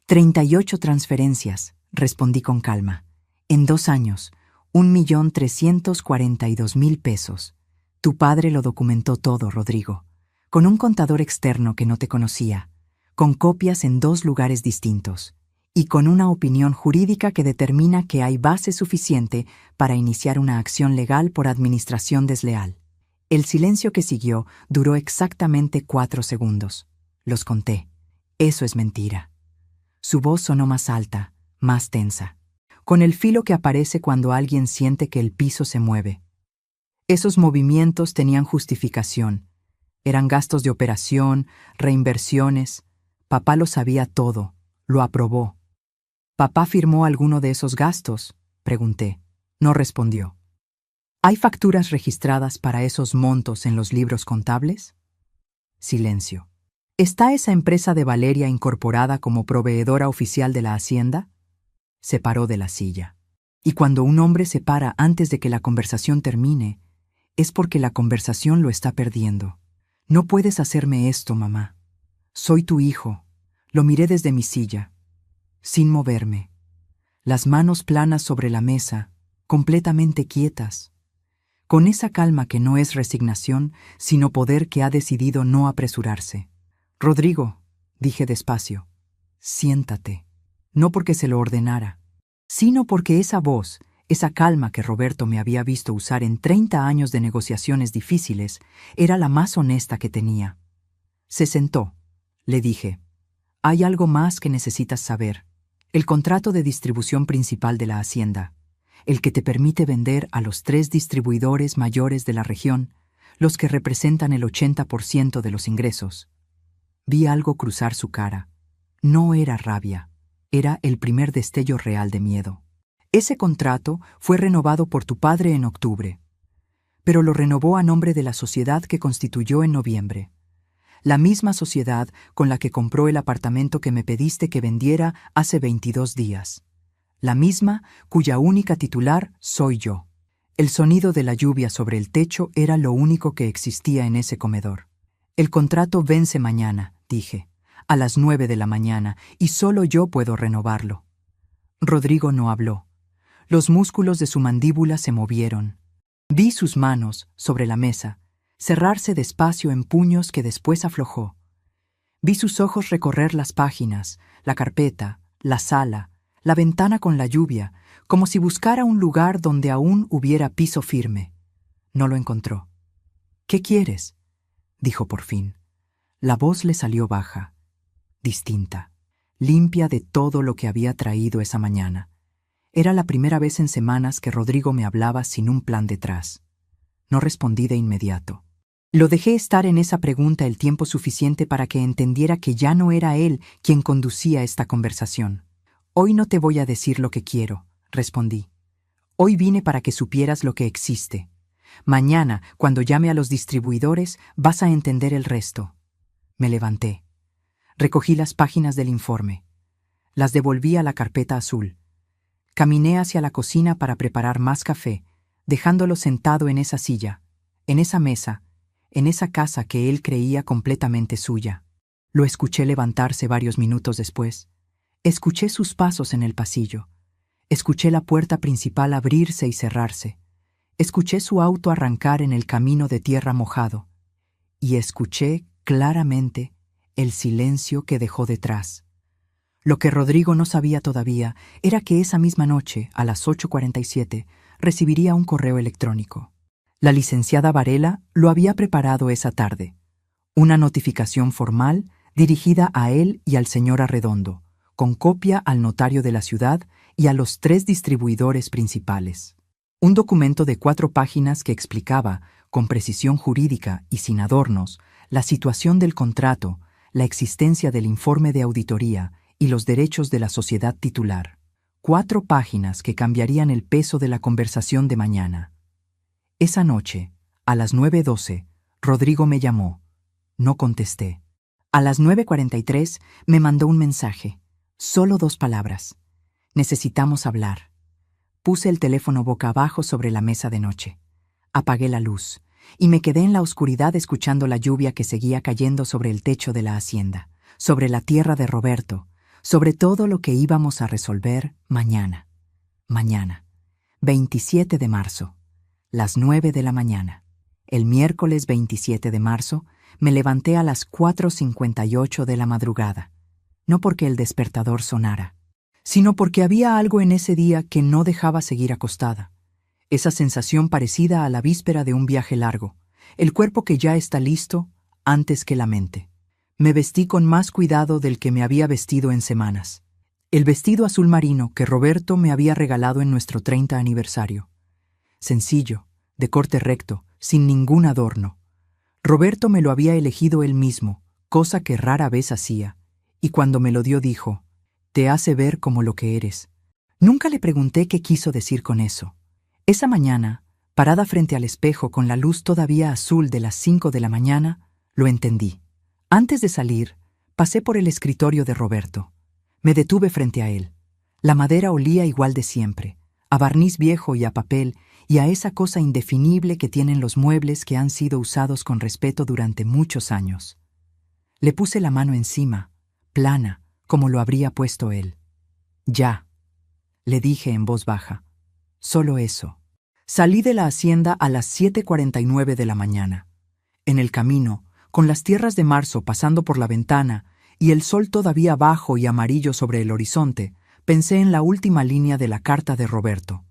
38 transferencias, respondí con calma. En 2 años, 1.342.000 pesos. Tu padre lo documentó todo, Rodrigo, con un contador externo que no te conocía, con copias en 2 lugares distintos, y con una opinión jurídica que determina que hay base suficiente para iniciar una acción legal por administración desleal. El silencio que siguió duró exactamente 4 segundos. Los conté. Eso es mentira. Su voz sonó más alta, más tensa, con el filo que aparece cuando alguien siente que el piso se mueve. Esos movimientos tenían justificación. Eran gastos de operación, reinversiones. Papá lo sabía todo, lo aprobó. ¿Papá firmó alguno de esos gastos?, pregunté. No respondió. ¿Hay facturas registradas para esos montos en los libros contables? Silencio. ¿Está esa empresa de Valeria incorporada como proveedora oficial de la Hacienda? Se paró de la silla. Y cuando un hombre se para antes de que la conversación termine, es porque la conversación lo está perdiendo. No puedes hacerme esto, mamá. Soy tu hijo. Lo miré desde mi silla, sin moverme. Las manos planas sobre la mesa, completamente quietas. Con esa calma que no es resignación, sino poder que ha decidido no apresurarse. Rodrigo, dije despacio, siéntate. No porque se lo ordenara, sino porque esa voz, esa calma que Roberto me había visto usar en 30 años de negociaciones difíciles, era la más honesta que tenía. Se sentó. Le dije, hay algo más que necesitas saber. El contrato de distribución principal de la Hacienda, el que te permite vender a los 3 distribuidores mayores de la región, los que representan el 80% de los ingresos. Vi algo cruzar su cara. No era rabia, era el primer destello real de miedo. Ese contrato fue renovado por tu padre en octubre, pero lo renovó a nombre de la sociedad que constituyó en noviembre. La misma sociedad con la que compró el apartamento que me pediste que vendiera hace 22 días. La misma cuya única titular soy yo. El sonido de la lluvia sobre el techo era lo único que existía en ese comedor. El contrato vence mañana, dije, a las 9 de la mañana, y solo yo puedo renovarlo. Rodrigo no habló. Los músculos de su mandíbula se movieron. Vi sus manos, sobre la mesa, cerrarse despacio en puños que después aflojó. Vi sus ojos recorrer las páginas, la carpeta, la sala, la ventana con la lluvia, como si buscara un lugar donde aún hubiera piso firme. No lo encontró. «¿Qué quieres?», dijo por fin. La voz le salió baja, distinta, limpia de todo lo que había traído esa mañana. Era la primera vez en semanas que Rodrigo me hablaba sin un plan detrás. No respondí de inmediato. Lo dejé estar en esa pregunta el tiempo suficiente para que entendiera que ya no era él quien conducía esta conversación. «Hoy no te voy a decir lo que quiero», respondí. «Hoy vine para que supieras lo que existe. Mañana, cuando llame a los distribuidores, vas a entender el resto». Me levanté. Recogí las páginas del informe. Las devolví a la carpeta azul. Caminé hacia la cocina para preparar más café, dejándolo sentado en esa silla, en esa mesa, en esa casa que él creía completamente suya. Lo escuché levantarse varios minutos después. Escuché sus pasos en el pasillo. Escuché la puerta principal abrirse y cerrarse. Escuché su auto arrancar en el camino de tierra mojado. Y escuché claramente el silencio que dejó detrás. Lo que Rodrigo no sabía todavía era que esa misma noche, a las 8:47, recibiría un correo electrónico. La licenciada Varela lo había preparado esa tarde. Una notificación formal dirigida a él y al señor Arredondo, con copia al notario de la ciudad y a los 3 distribuidores principales. Un documento de 4 páginas que explicaba, con precisión jurídica y sin adornos, la situación del contrato, la existencia del informe de auditoría y los derechos de la sociedad titular. 4 páginas que cambiarían el peso de la conversación de mañana. Esa noche, a las 9:12, Rodrigo me llamó. No contesté. A las 9:43 me mandó un mensaje. Solo 2 palabras. Necesitamos hablar. Puse el teléfono boca abajo sobre la mesa de noche. Apagué la luz y me quedé en la oscuridad escuchando la lluvia que seguía cayendo sobre el techo de la hacienda, sobre la tierra de Roberto, sobre todo lo que íbamos a resolver mañana. Mañana, 27 de marzo, las 9 de la mañana. El miércoles 27 de marzo me levanté a las 4:58 de la madrugada, no porque el despertador sonara, sino porque había algo en ese día que no dejaba seguir acostada. Esa sensación parecida a la víspera de un viaje largo, el cuerpo que ya está listo antes que la mente. Me vestí con más cuidado del que me había vestido en semanas. El vestido azul marino que Roberto me había regalado en nuestro 30 aniversario. Sencillo, de corte recto, sin ningún adorno. Roberto me lo había elegido él mismo, cosa que rara vez hacía, y cuando me lo dio dijo: «Te hace ver como lo que eres». Nunca le pregunté qué quiso decir con eso. Esa mañana, parada frente al espejo con la luz todavía azul de las 5 de la mañana, lo entendí. Antes de salir, pasé por el escritorio de Roberto. Me detuve frente a él. La madera olía igual de siempre, a barniz viejo y a papel, y a esa cosa indefinible que tienen los muebles que han sido usados con respeto durante muchos años. Le puse la mano encima, plana, como lo habría puesto él. «Ya», le dije en voz baja. Solo eso. Salí de la hacienda a las 7:49 de la mañana. En el camino, con las tierras de marzo pasando por la ventana y el sol todavía bajo y amarillo sobre el horizonte, pensé en la última línea de la carta de Roberto.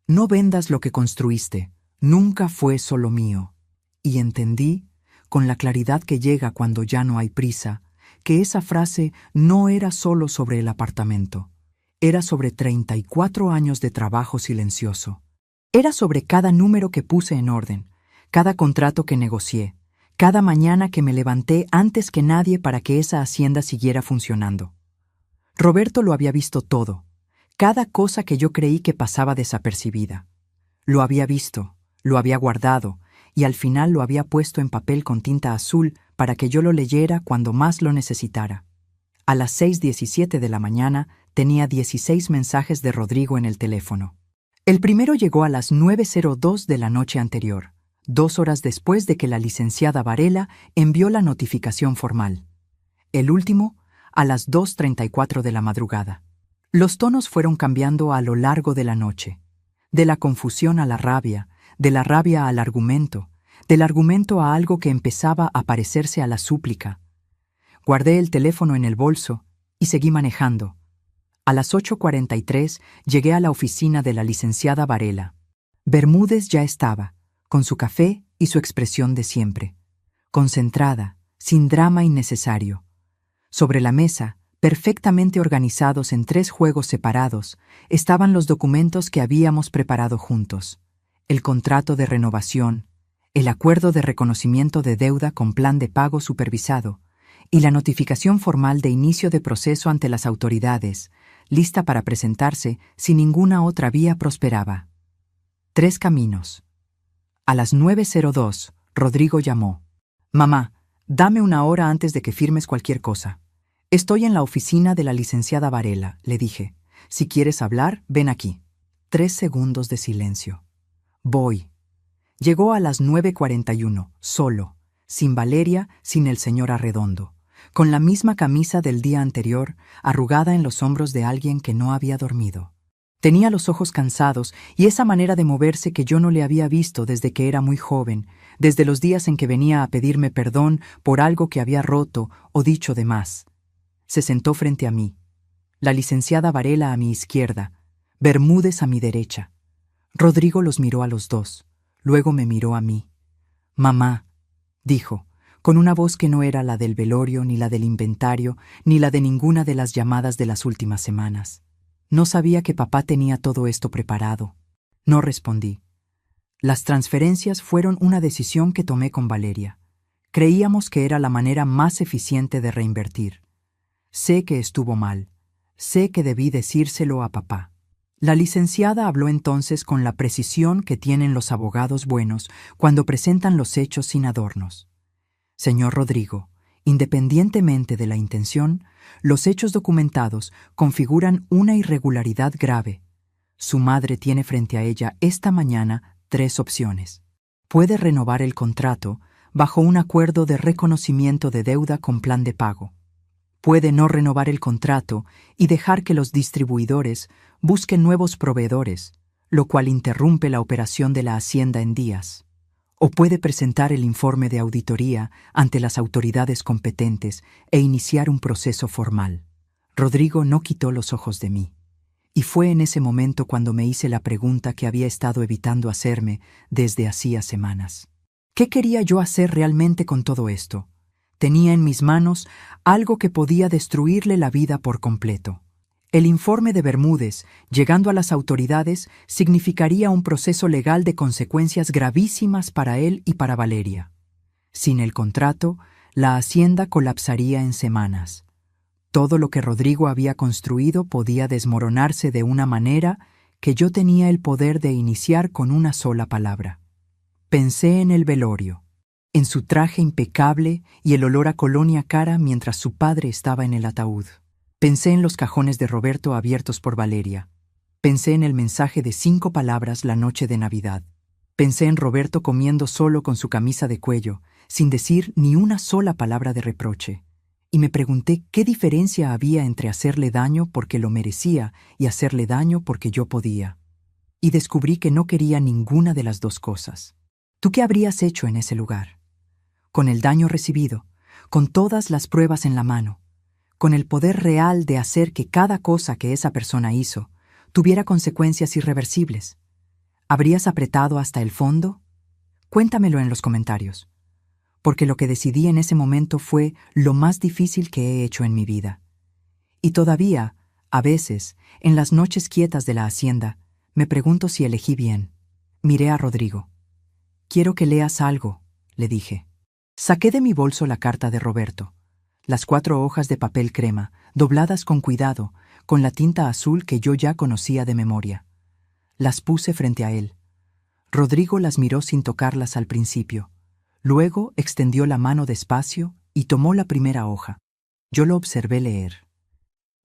«No vendas lo que construiste, nunca fue solo mío». Y entendí, con la claridad que llega cuando ya no hay prisa, que esa frase no era solo sobre el apartamento. Era sobre 34 años de trabajo silencioso. Era sobre cada número que puse en orden, cada contrato que negocié, cada mañana que me levanté antes que nadie para que esa hacienda siguiera funcionando. Roberto lo había visto todo, cada cosa que yo creí que pasaba desapercibida. Lo había visto, lo había guardado, y al final lo había puesto en papel con tinta azul para que yo lo leyera cuando más lo necesitara. A las 6:17 de la mañana tenía 16 mensajes de Rodrigo en el teléfono. El primero llegó a las 9:02 de la noche anterior, 2 horas después de que la licenciada Varela envió la notificación formal. El último, a las 2:34 de la madrugada. Los tonos fueron cambiando a lo largo de la noche, de la confusión a la rabia, de la rabia al argumento, del argumento a algo que empezaba a parecerse a la súplica. Guardé el teléfono en el bolso y seguí manejando. A las 8:43 llegué a la oficina de la licenciada Varela. Bermúdez ya estaba, con su café y su expresión de siempre. Concentrada, sin drama innecesario. Sobre la mesa, perfectamente organizados en 3 juegos separados, estaban los documentos que habíamos preparado juntos. El contrato de renovación, el acuerdo de reconocimiento de deuda con plan de pago supervisado y la notificación formal de inicio de proceso ante las autoridades, lista para presentarse si ninguna otra vía prosperaba. 3 caminos. A las 9:02, Rodrigo llamó. «Mamá, dame una hora antes de que firmes cualquier cosa». «Estoy en la oficina de la licenciada Varela», le dije. «Si quieres hablar, ven aquí». 3 segundos de silencio. «Voy». Llegó a las 9:41, solo, sin Valeria, sin el señor Arredondo, con la misma camisa del día anterior, arrugada en los hombros de alguien que no había dormido. Tenía los ojos cansados y esa manera de moverse que yo no le había visto desde que era muy joven, desde los días en que venía a pedirme perdón por algo que había roto o dicho de más. Se sentó frente a mí, la licenciada Varela a mi izquierda, Bermúdez a mi derecha. Rodrigo los miró a los dos, luego me miró a mí. Mamá, dijo, con una voz que no era la del velorio, ni la del inventario, ni la de ninguna de las llamadas de las últimas semanas. No sabía que papá tenía todo esto preparado. No respondí. Las transferencias fueron una decisión que tomé con Valeria. Creíamos que era la manera más eficiente de reinvertir. Sé que estuvo mal. Sé que debí decírselo a papá. La licenciada habló entonces con la precisión que tienen los abogados buenos cuando presentan los hechos sin adornos. Señor Rodrigo, independientemente de la intención, los hechos documentados configuran una irregularidad grave. Su madre tiene frente a ella esta mañana 3 opciones. Puede renovar el contrato bajo un acuerdo de reconocimiento de deuda con plan de pago. Puede no renovar el contrato y dejar que los distribuidores busquen nuevos proveedores, lo cual interrumpe la operación de la hacienda en días. O puede presentar el informe de auditoría ante las autoridades competentes e iniciar un proceso formal. Rodrigo no quitó los ojos de mí. Y fue en ese momento cuando me hice la pregunta que había estado evitando hacerme desde hacía semanas. ¿Qué quería yo hacer realmente con todo esto? Tenía en mis manos algo que podía destruirle la vida por completo. El informe de Bermúdez, llegando a las autoridades, significaría un proceso legal de consecuencias gravísimas para él y para Valeria. Sin el contrato, la hacienda colapsaría en semanas. Todo lo que Rodrigo había construido podía desmoronarse de una manera que yo tenía el poder de iniciar con una sola palabra. Pensé en el velorio, en su traje impecable y el olor a colonia cara mientras su padre estaba en el ataúd. Pensé en los cajones de Roberto abiertos por Valeria. Pensé en el mensaje de 5 palabras la noche de Navidad. Pensé en Roberto comiendo solo con su camisa de cuello, sin decir ni una sola palabra de reproche. Y me pregunté qué diferencia había entre hacerle daño porque lo merecía y hacerle daño porque yo podía. Y descubrí que no quería ninguna de las dos cosas. ¿Tú qué habrías hecho en ese lugar? Con el daño recibido, con todas las pruebas en la mano, con el poder real de hacer que cada cosa que esa persona hizo tuviera consecuencias irreversibles. ¿Habrías apretado hasta el fondo? Cuéntamelo en los comentarios, porque lo que decidí en ese momento fue lo más difícil que he hecho en mi vida. Y todavía, a veces, en las noches quietas de la hacienda, me pregunto si elegí bien. Miré a Rodrigo. «Quiero que leas algo», le dije. Saqué de mi bolso la carta de Roberto, las 4 hojas de papel crema, dobladas con cuidado, con la tinta azul que yo ya conocía de memoria. Las puse frente a él. Rodrigo las miró sin tocarlas al principio. Luego extendió la mano despacio y tomó la primera hoja. Yo lo observé leer.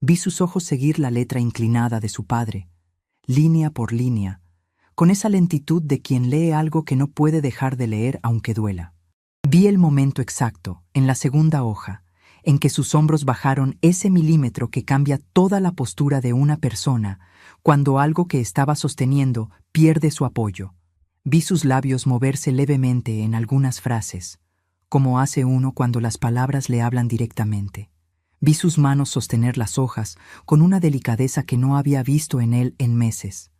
Vi sus ojos seguir la letra inclinada de su padre, línea por línea, con esa lentitud de quien lee algo que no puede dejar de leer aunque duela. Vi el momento exacto, en la segunda hoja, en que sus hombros bajaron ese milímetro que cambia toda la postura de una persona cuando algo que estaba sosteniendo pierde su apoyo. Vi sus labios moverse levemente en algunas frases, como hace uno cuando las palabras le hablan directamente. Vi sus manos sostener las hojas con una delicadeza que no había visto en él en meses.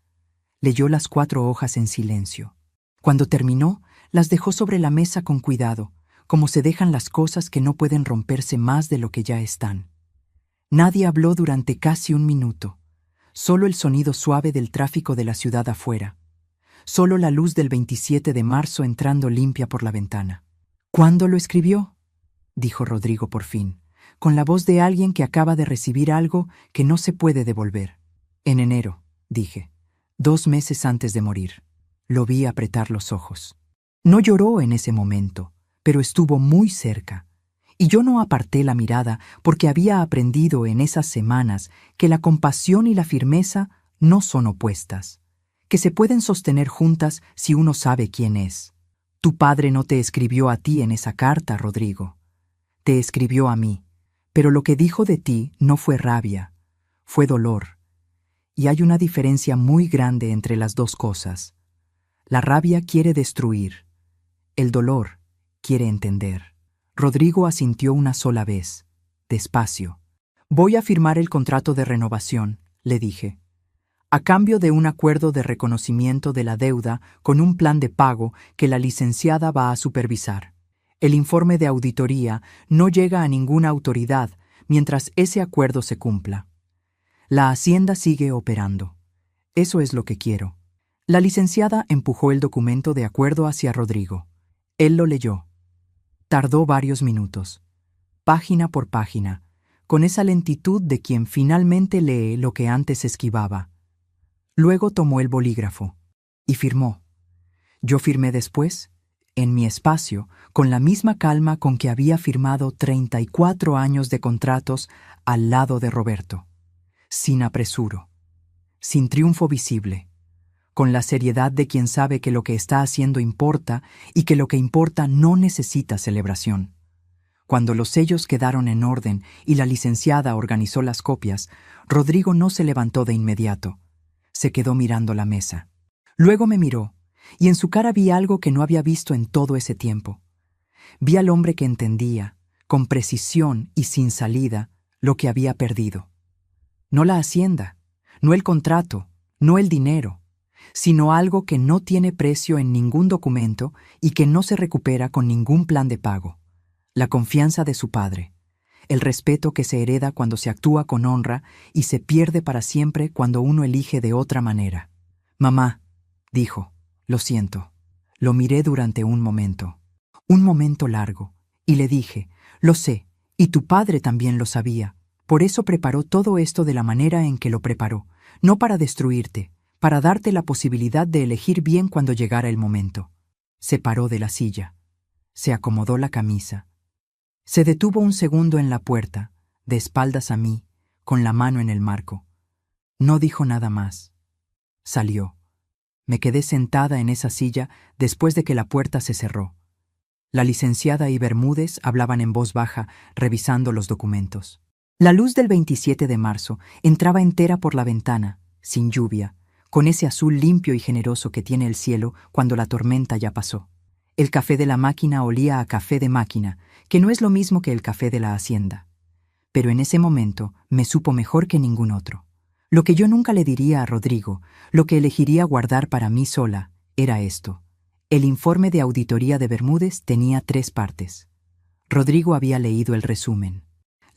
Leyó las 4 hojas en silencio. Cuando terminó, las dejó sobre la mesa con cuidado, como se dejan las cosas que no pueden romperse más de lo que ya están. Nadie habló durante casi 1 minuto, solo el sonido suave del tráfico de la ciudad afuera, solo la luz del 27 de marzo entrando limpia por la ventana. «¿Cuándo lo escribió?», dijo Rodrigo por fin, con la voz de alguien que acaba de recibir algo que no se puede devolver. «En enero», dije, 2 meses antes de morir. Lo vi apretar los ojos. No lloró en ese momento, pero estuvo muy cerca, y yo no aparté la mirada porque había aprendido en esas semanas que la compasión y la firmeza no son opuestas, que se pueden sostener juntas si uno sabe quién es. Tu padre no te escribió a ti en esa carta, Rodrigo. Te escribió a mí, pero lo que dijo de ti no fue rabia, fue dolor. Y hay una diferencia muy grande entre las dos cosas. La rabia quiere destruir. El dolor quiere entender. Rodrigo asintió una sola vez, despacio. «Voy a firmar el contrato de renovación», le dije. a cambio de un acuerdo de reconocimiento de la deuda con un plan de pago que la licenciada va a supervisar. El informe de auditoría no llega a ninguna autoridad mientras ese acuerdo se cumpla. La hacienda sigue operando. Eso es lo que quiero. La licenciada empujó el documento de acuerdo hacia Rodrigo. Él lo leyó. Tardó varios minutos, página por página, con esa lentitud de quien finalmente lee lo que antes esquivaba. Luego tomó el bolígrafo y firmó. Yo firmé después, en mi espacio, con la misma calma con que había firmado 34 años de contratos al lado de Roberto, sin apresuro, sin triunfo visible, con la seriedad de quien sabe que lo que está haciendo importa y que lo que importa no necesita celebración. Cuando los sellos quedaron en orden y la licenciada organizó las copias, Rodrigo no se levantó de inmediato. Se quedó mirando la mesa. Luego me miró, y en su cara vi algo que no había visto en todo ese tiempo. Vi al hombre que entendía, con precisión y sin salida, lo que había perdido. No la hacienda, no el contrato, no el dinero, sino algo que no tiene precio en ningún documento y que no se recupera con ningún plan de pago. La confianza de su padre, el respeto que se hereda cuando se actúa con honra y se pierde para siempre cuando uno elige de otra manera. «Mamá», dijo, «lo siento». Lo miré durante un momento largo, y le dije, «Lo sé, y tu padre también lo sabía. Por eso preparó todo esto de la manera en que lo preparó, no para destruirte, para darte la posibilidad de elegir bien cuando llegara el momento». Se paró de la silla, se acomodó la camisa. Se detuvo un segundo en la puerta, de espaldas a mí, con la mano en el marco. No dijo nada más. Salió. Me quedé sentada en esa silla después de que la puerta se cerró. La licenciada y Bermúdez hablaban en voz baja, revisando los documentos. La luz del 27 de marzo entraba entera por la ventana, sin lluvia, con ese azul limpio y generoso que tiene el cielo cuando la tormenta ya pasó. El café de la máquina olía a café de máquina, que no es lo mismo que el café de la hacienda. Pero en ese momento me supo mejor que ningún otro. Lo que yo nunca le diría a Rodrigo, lo que elegiría guardar para mí sola, era esto. El informe de auditoría de Bermúdez tenía 3 partes. Rodrigo había leído el resumen.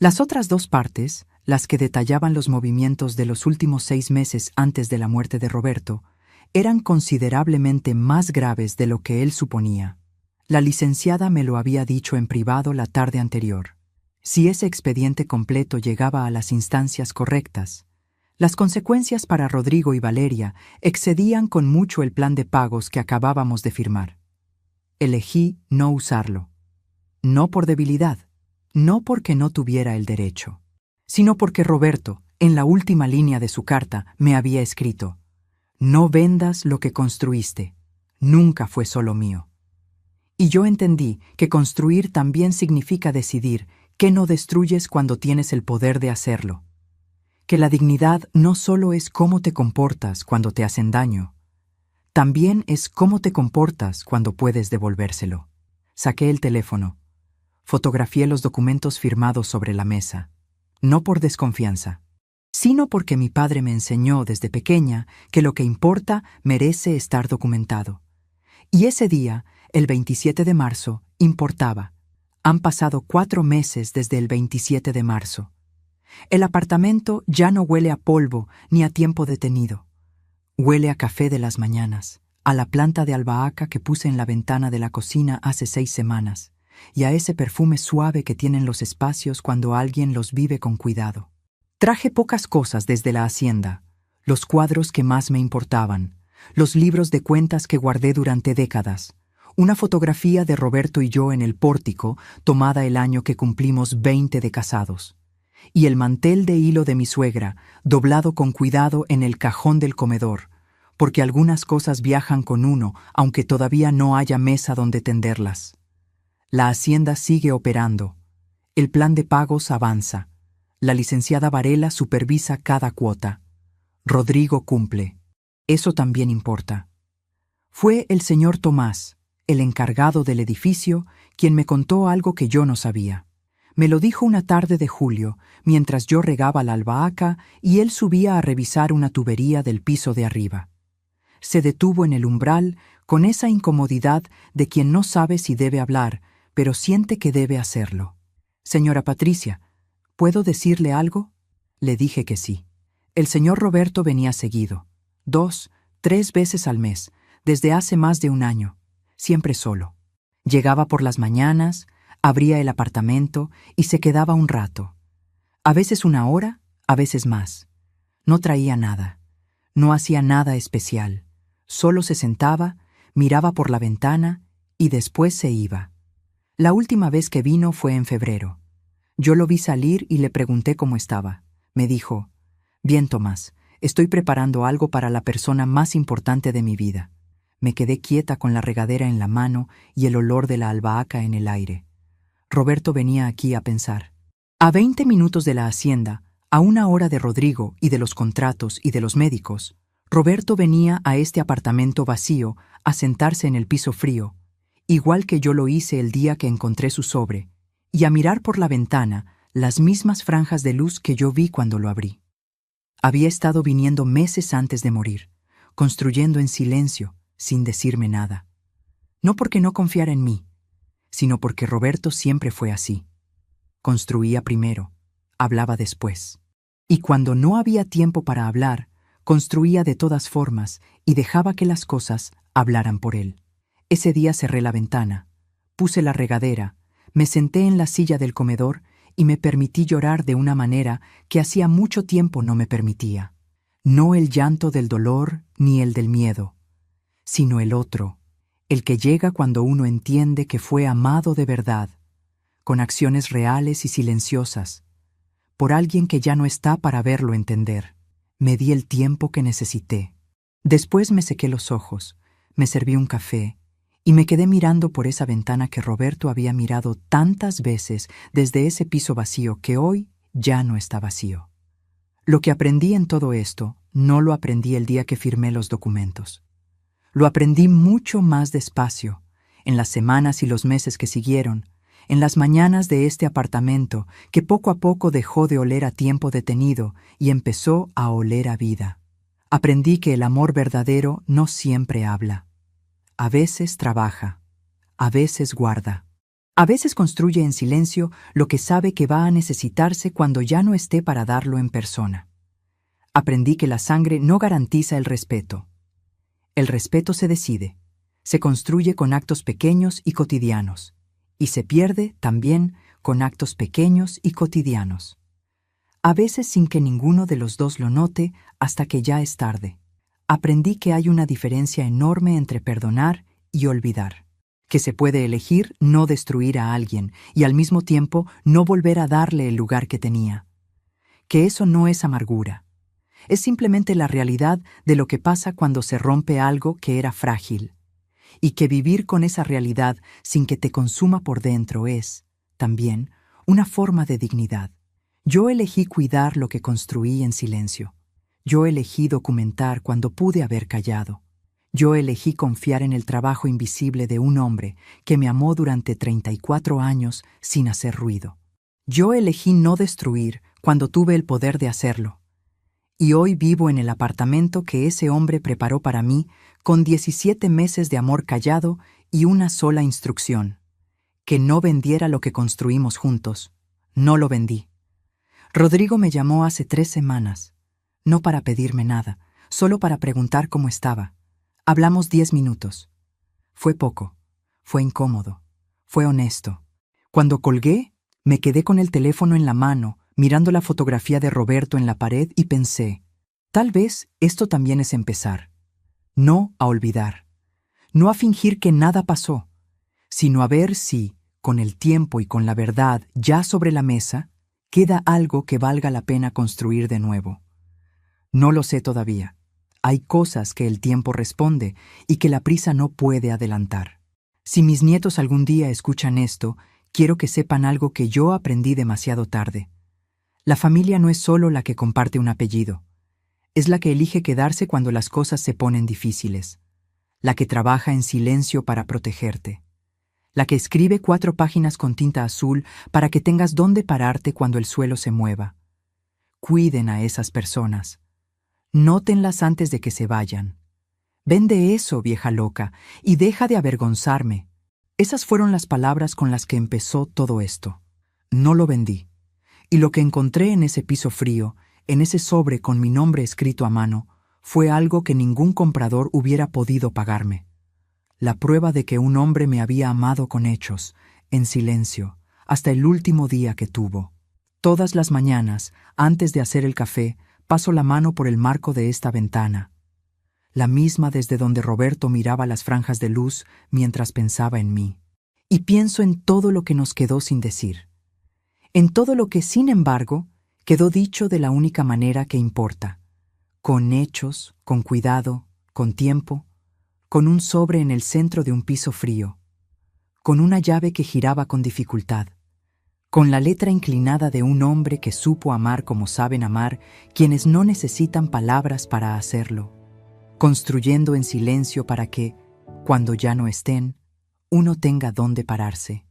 Las otras 2 partes, las que detallaban los movimientos de los últimos 6 meses antes de la muerte de Roberto, eran considerablemente más graves de lo que él suponía. La licenciada me lo había dicho en privado la tarde anterior. Si ese expediente completo llegaba a las instancias correctas, las consecuencias para Rodrigo y Valeria excedían con mucho el plan de pagos que acabábamos de firmar. Elegí no usarlo. No por debilidad, no porque no tuviera el derecho, sino porque Roberto, en la última línea de su carta, me había escrito: «No vendas lo que construiste, nunca fue solo mío». Y yo entendí que construir también significa decidir qué no destruyes cuando tienes el poder de hacerlo. Que la dignidad no solo es cómo te comportas cuando te hacen daño, también es cómo te comportas cuando puedes devolvérselo. Saqué el teléfono, fotografié los documentos firmados sobre la mesa, no por desconfianza, sino porque mi padre me enseñó desde pequeña que lo que importa merece estar documentado. Y ese día, el 27 de marzo, importaba. Han pasado 4 meses desde el 27 de marzo. El apartamento ya no huele a polvo ni a tiempo detenido. Huele a café de las mañanas, a la planta de albahaca que puse en la ventana de la cocina hace 6 semanas, y a ese perfume suave que tienen los espacios cuando alguien los vive con cuidado. Traje pocas cosas desde la hacienda: los cuadros que más me importaban, los libros de cuentas que guardé durante décadas, una fotografía de Roberto y yo en el pórtico, tomada el año que cumplimos 20 de casados, y el mantel de hilo de mi suegra, doblado con cuidado en el cajón del comedor, porque algunas cosas viajan con uno, aunque todavía no haya mesa donde tenderlas. La hacienda sigue operando. El plan de pagos avanza. La licenciada Varela supervisa cada cuota. Rodrigo cumple. Eso también importa. Fue el señor Tomás, el encargado del edificio, quien me contó algo que yo no sabía. Me lo dijo una tarde de julio, mientras yo regaba la albahaca y él subía a revisar una tubería del piso de arriba. Se detuvo en el umbral con esa incomodidad de quien no sabe si debe hablar, pero siente que debe hacerlo. «Señora Patricia, ¿puedo decirle algo?». Le dije que sí. El señor Roberto venía seguido, 2, 3 veces al mes, desde hace más de un año, siempre solo. Llegaba por las mañanas, abría el apartamento y se quedaba un rato. A veces 1 hora, a veces más. No traía nada. No hacía nada especial. Solo se sentaba, miraba por la ventana y después se iba. La última vez que vino fue en febrero. Yo lo vi salir y le pregunté cómo estaba. Me dijo: «Bien, Tomás, estoy preparando algo para la persona más importante de mi vida». Me quedé quieta con la regadera en la mano y el olor de la albahaca en el aire. Roberto venía aquí a pensar. A 20 minutos de la hacienda, a 1 hora de Rodrigo y de los contratos y de los médicos, Roberto venía a este apartamento vacío a sentarse en el piso frío, igual que yo lo hice el día que encontré su sobre, y a mirar por la ventana las mismas franjas de luz que yo vi cuando lo abrí. Había estado viniendo meses antes de morir, construyendo en silencio, sin decirme nada. No porque no confiara en mí, sino porque Roberto siempre fue así. Construía primero, hablaba después. Y cuando no había tiempo para hablar, construía de todas formas y dejaba que las cosas hablaran por él. Ese día cerré la ventana, puse la regadera, me senté en la silla del comedor y me permití llorar de una manera que hacía mucho tiempo no me permitía. No el llanto del dolor ni el del miedo, sino el otro, el que llega cuando uno entiende que fue amado de verdad, con acciones reales y silenciosas, por alguien que ya no está para verlo entender. Me di el tiempo que necesité. Después me sequé los ojos, me serví un café y me quedé mirando por esa ventana que Roberto había mirado tantas veces desde ese piso vacío que hoy ya no está vacío. Lo que aprendí en todo esto no lo aprendí el día que firmé los documentos. Lo aprendí mucho más despacio, en las semanas y los meses que siguieron, en las mañanas de este apartamento que poco a poco dejó de oler a tiempo detenido y empezó a oler a vida. Aprendí que el amor verdadero no siempre habla. A veces trabaja, a veces guarda. A veces construye en silencio lo que sabe que va a necesitarse cuando ya no esté para darlo en persona. Aprendí que la sangre no garantiza el respeto. El respeto se decide, se construye con actos pequeños y cotidianos, y se pierde también con actos pequeños y cotidianos. A veces sin que ninguno de los dos lo note hasta que ya es tarde. Aprendí que hay una diferencia enorme entre perdonar y olvidar, que se puede elegir no destruir a alguien y al mismo tiempo no volver a darle el lugar que tenía, que eso no es amargura. Es simplemente la realidad de lo que pasa cuando se rompe algo que era frágil, y que vivir con esa realidad sin que te consuma por dentro es, también, una forma de dignidad. Yo elegí cuidar lo que construí en silencio. Yo elegí documentar cuando pude haber callado. Yo elegí confiar en el trabajo invisible de un hombre que me amó durante 34 años sin hacer ruido. Yo elegí no destruir cuando tuve el poder de hacerlo. Y hoy vivo en el apartamento que ese hombre preparó para mí con 17 meses de amor callado y una sola instrucción: que no vendiera lo que construimos juntos. No lo vendí. Rodrigo me llamó hace 3 semanas, no para pedirme nada, solo para preguntar cómo estaba. Hablamos 10 minutos. Fue poco, fue incómodo, fue honesto. Cuando colgué, me quedé con el teléfono en la mano, mirando la fotografía de Roberto en la pared y pensé, tal vez esto también es empezar. No a olvidar, no a fingir que nada pasó, sino a ver si, con el tiempo y con la verdad ya sobre la mesa, queda algo que valga la pena construir de nuevo. No lo sé todavía. Hay cosas que el tiempo responde y que la prisa no puede adelantar. Si mis nietos algún día escuchan esto, quiero que sepan algo que yo aprendí demasiado tarde. La familia no es solo la que comparte un apellido. Es la que elige quedarse cuando las cosas se ponen difíciles. La que trabaja en silencio para protegerte. la que escribe 4 páginas con tinta azul para que tengas dónde pararte cuando el suelo se mueva. Cuiden a esas personas. Nótenlas antes de que se vayan. Vende eso, vieja loca, y deja de avergonzarme. Esas fueron las palabras con las que empezó todo esto. No lo vendí. Y lo que encontré en ese piso frío, en ese sobre con mi nombre escrito a mano, fue algo que ningún comprador hubiera podido pagarme. La prueba de que un hombre me había amado con hechos, en silencio, hasta el último día que tuvo. Todas las mañanas, antes de hacer el café, paso la mano por el marco de esta ventana, la misma desde donde Roberto miraba las franjas de luz mientras pensaba en mí. Y pienso en todo lo que nos quedó sin decir. En todo lo que, sin embargo, quedó dicho de la única manera que importa. Con hechos, con cuidado, con tiempo, con un sobre en el centro de un piso frío, con una llave que giraba con dificultad, con la letra inclinada de un hombre que supo amar como saben amar quienes no necesitan palabras para hacerlo, construyendo en silencio para que, cuando ya no estén, uno tenga dónde pararse.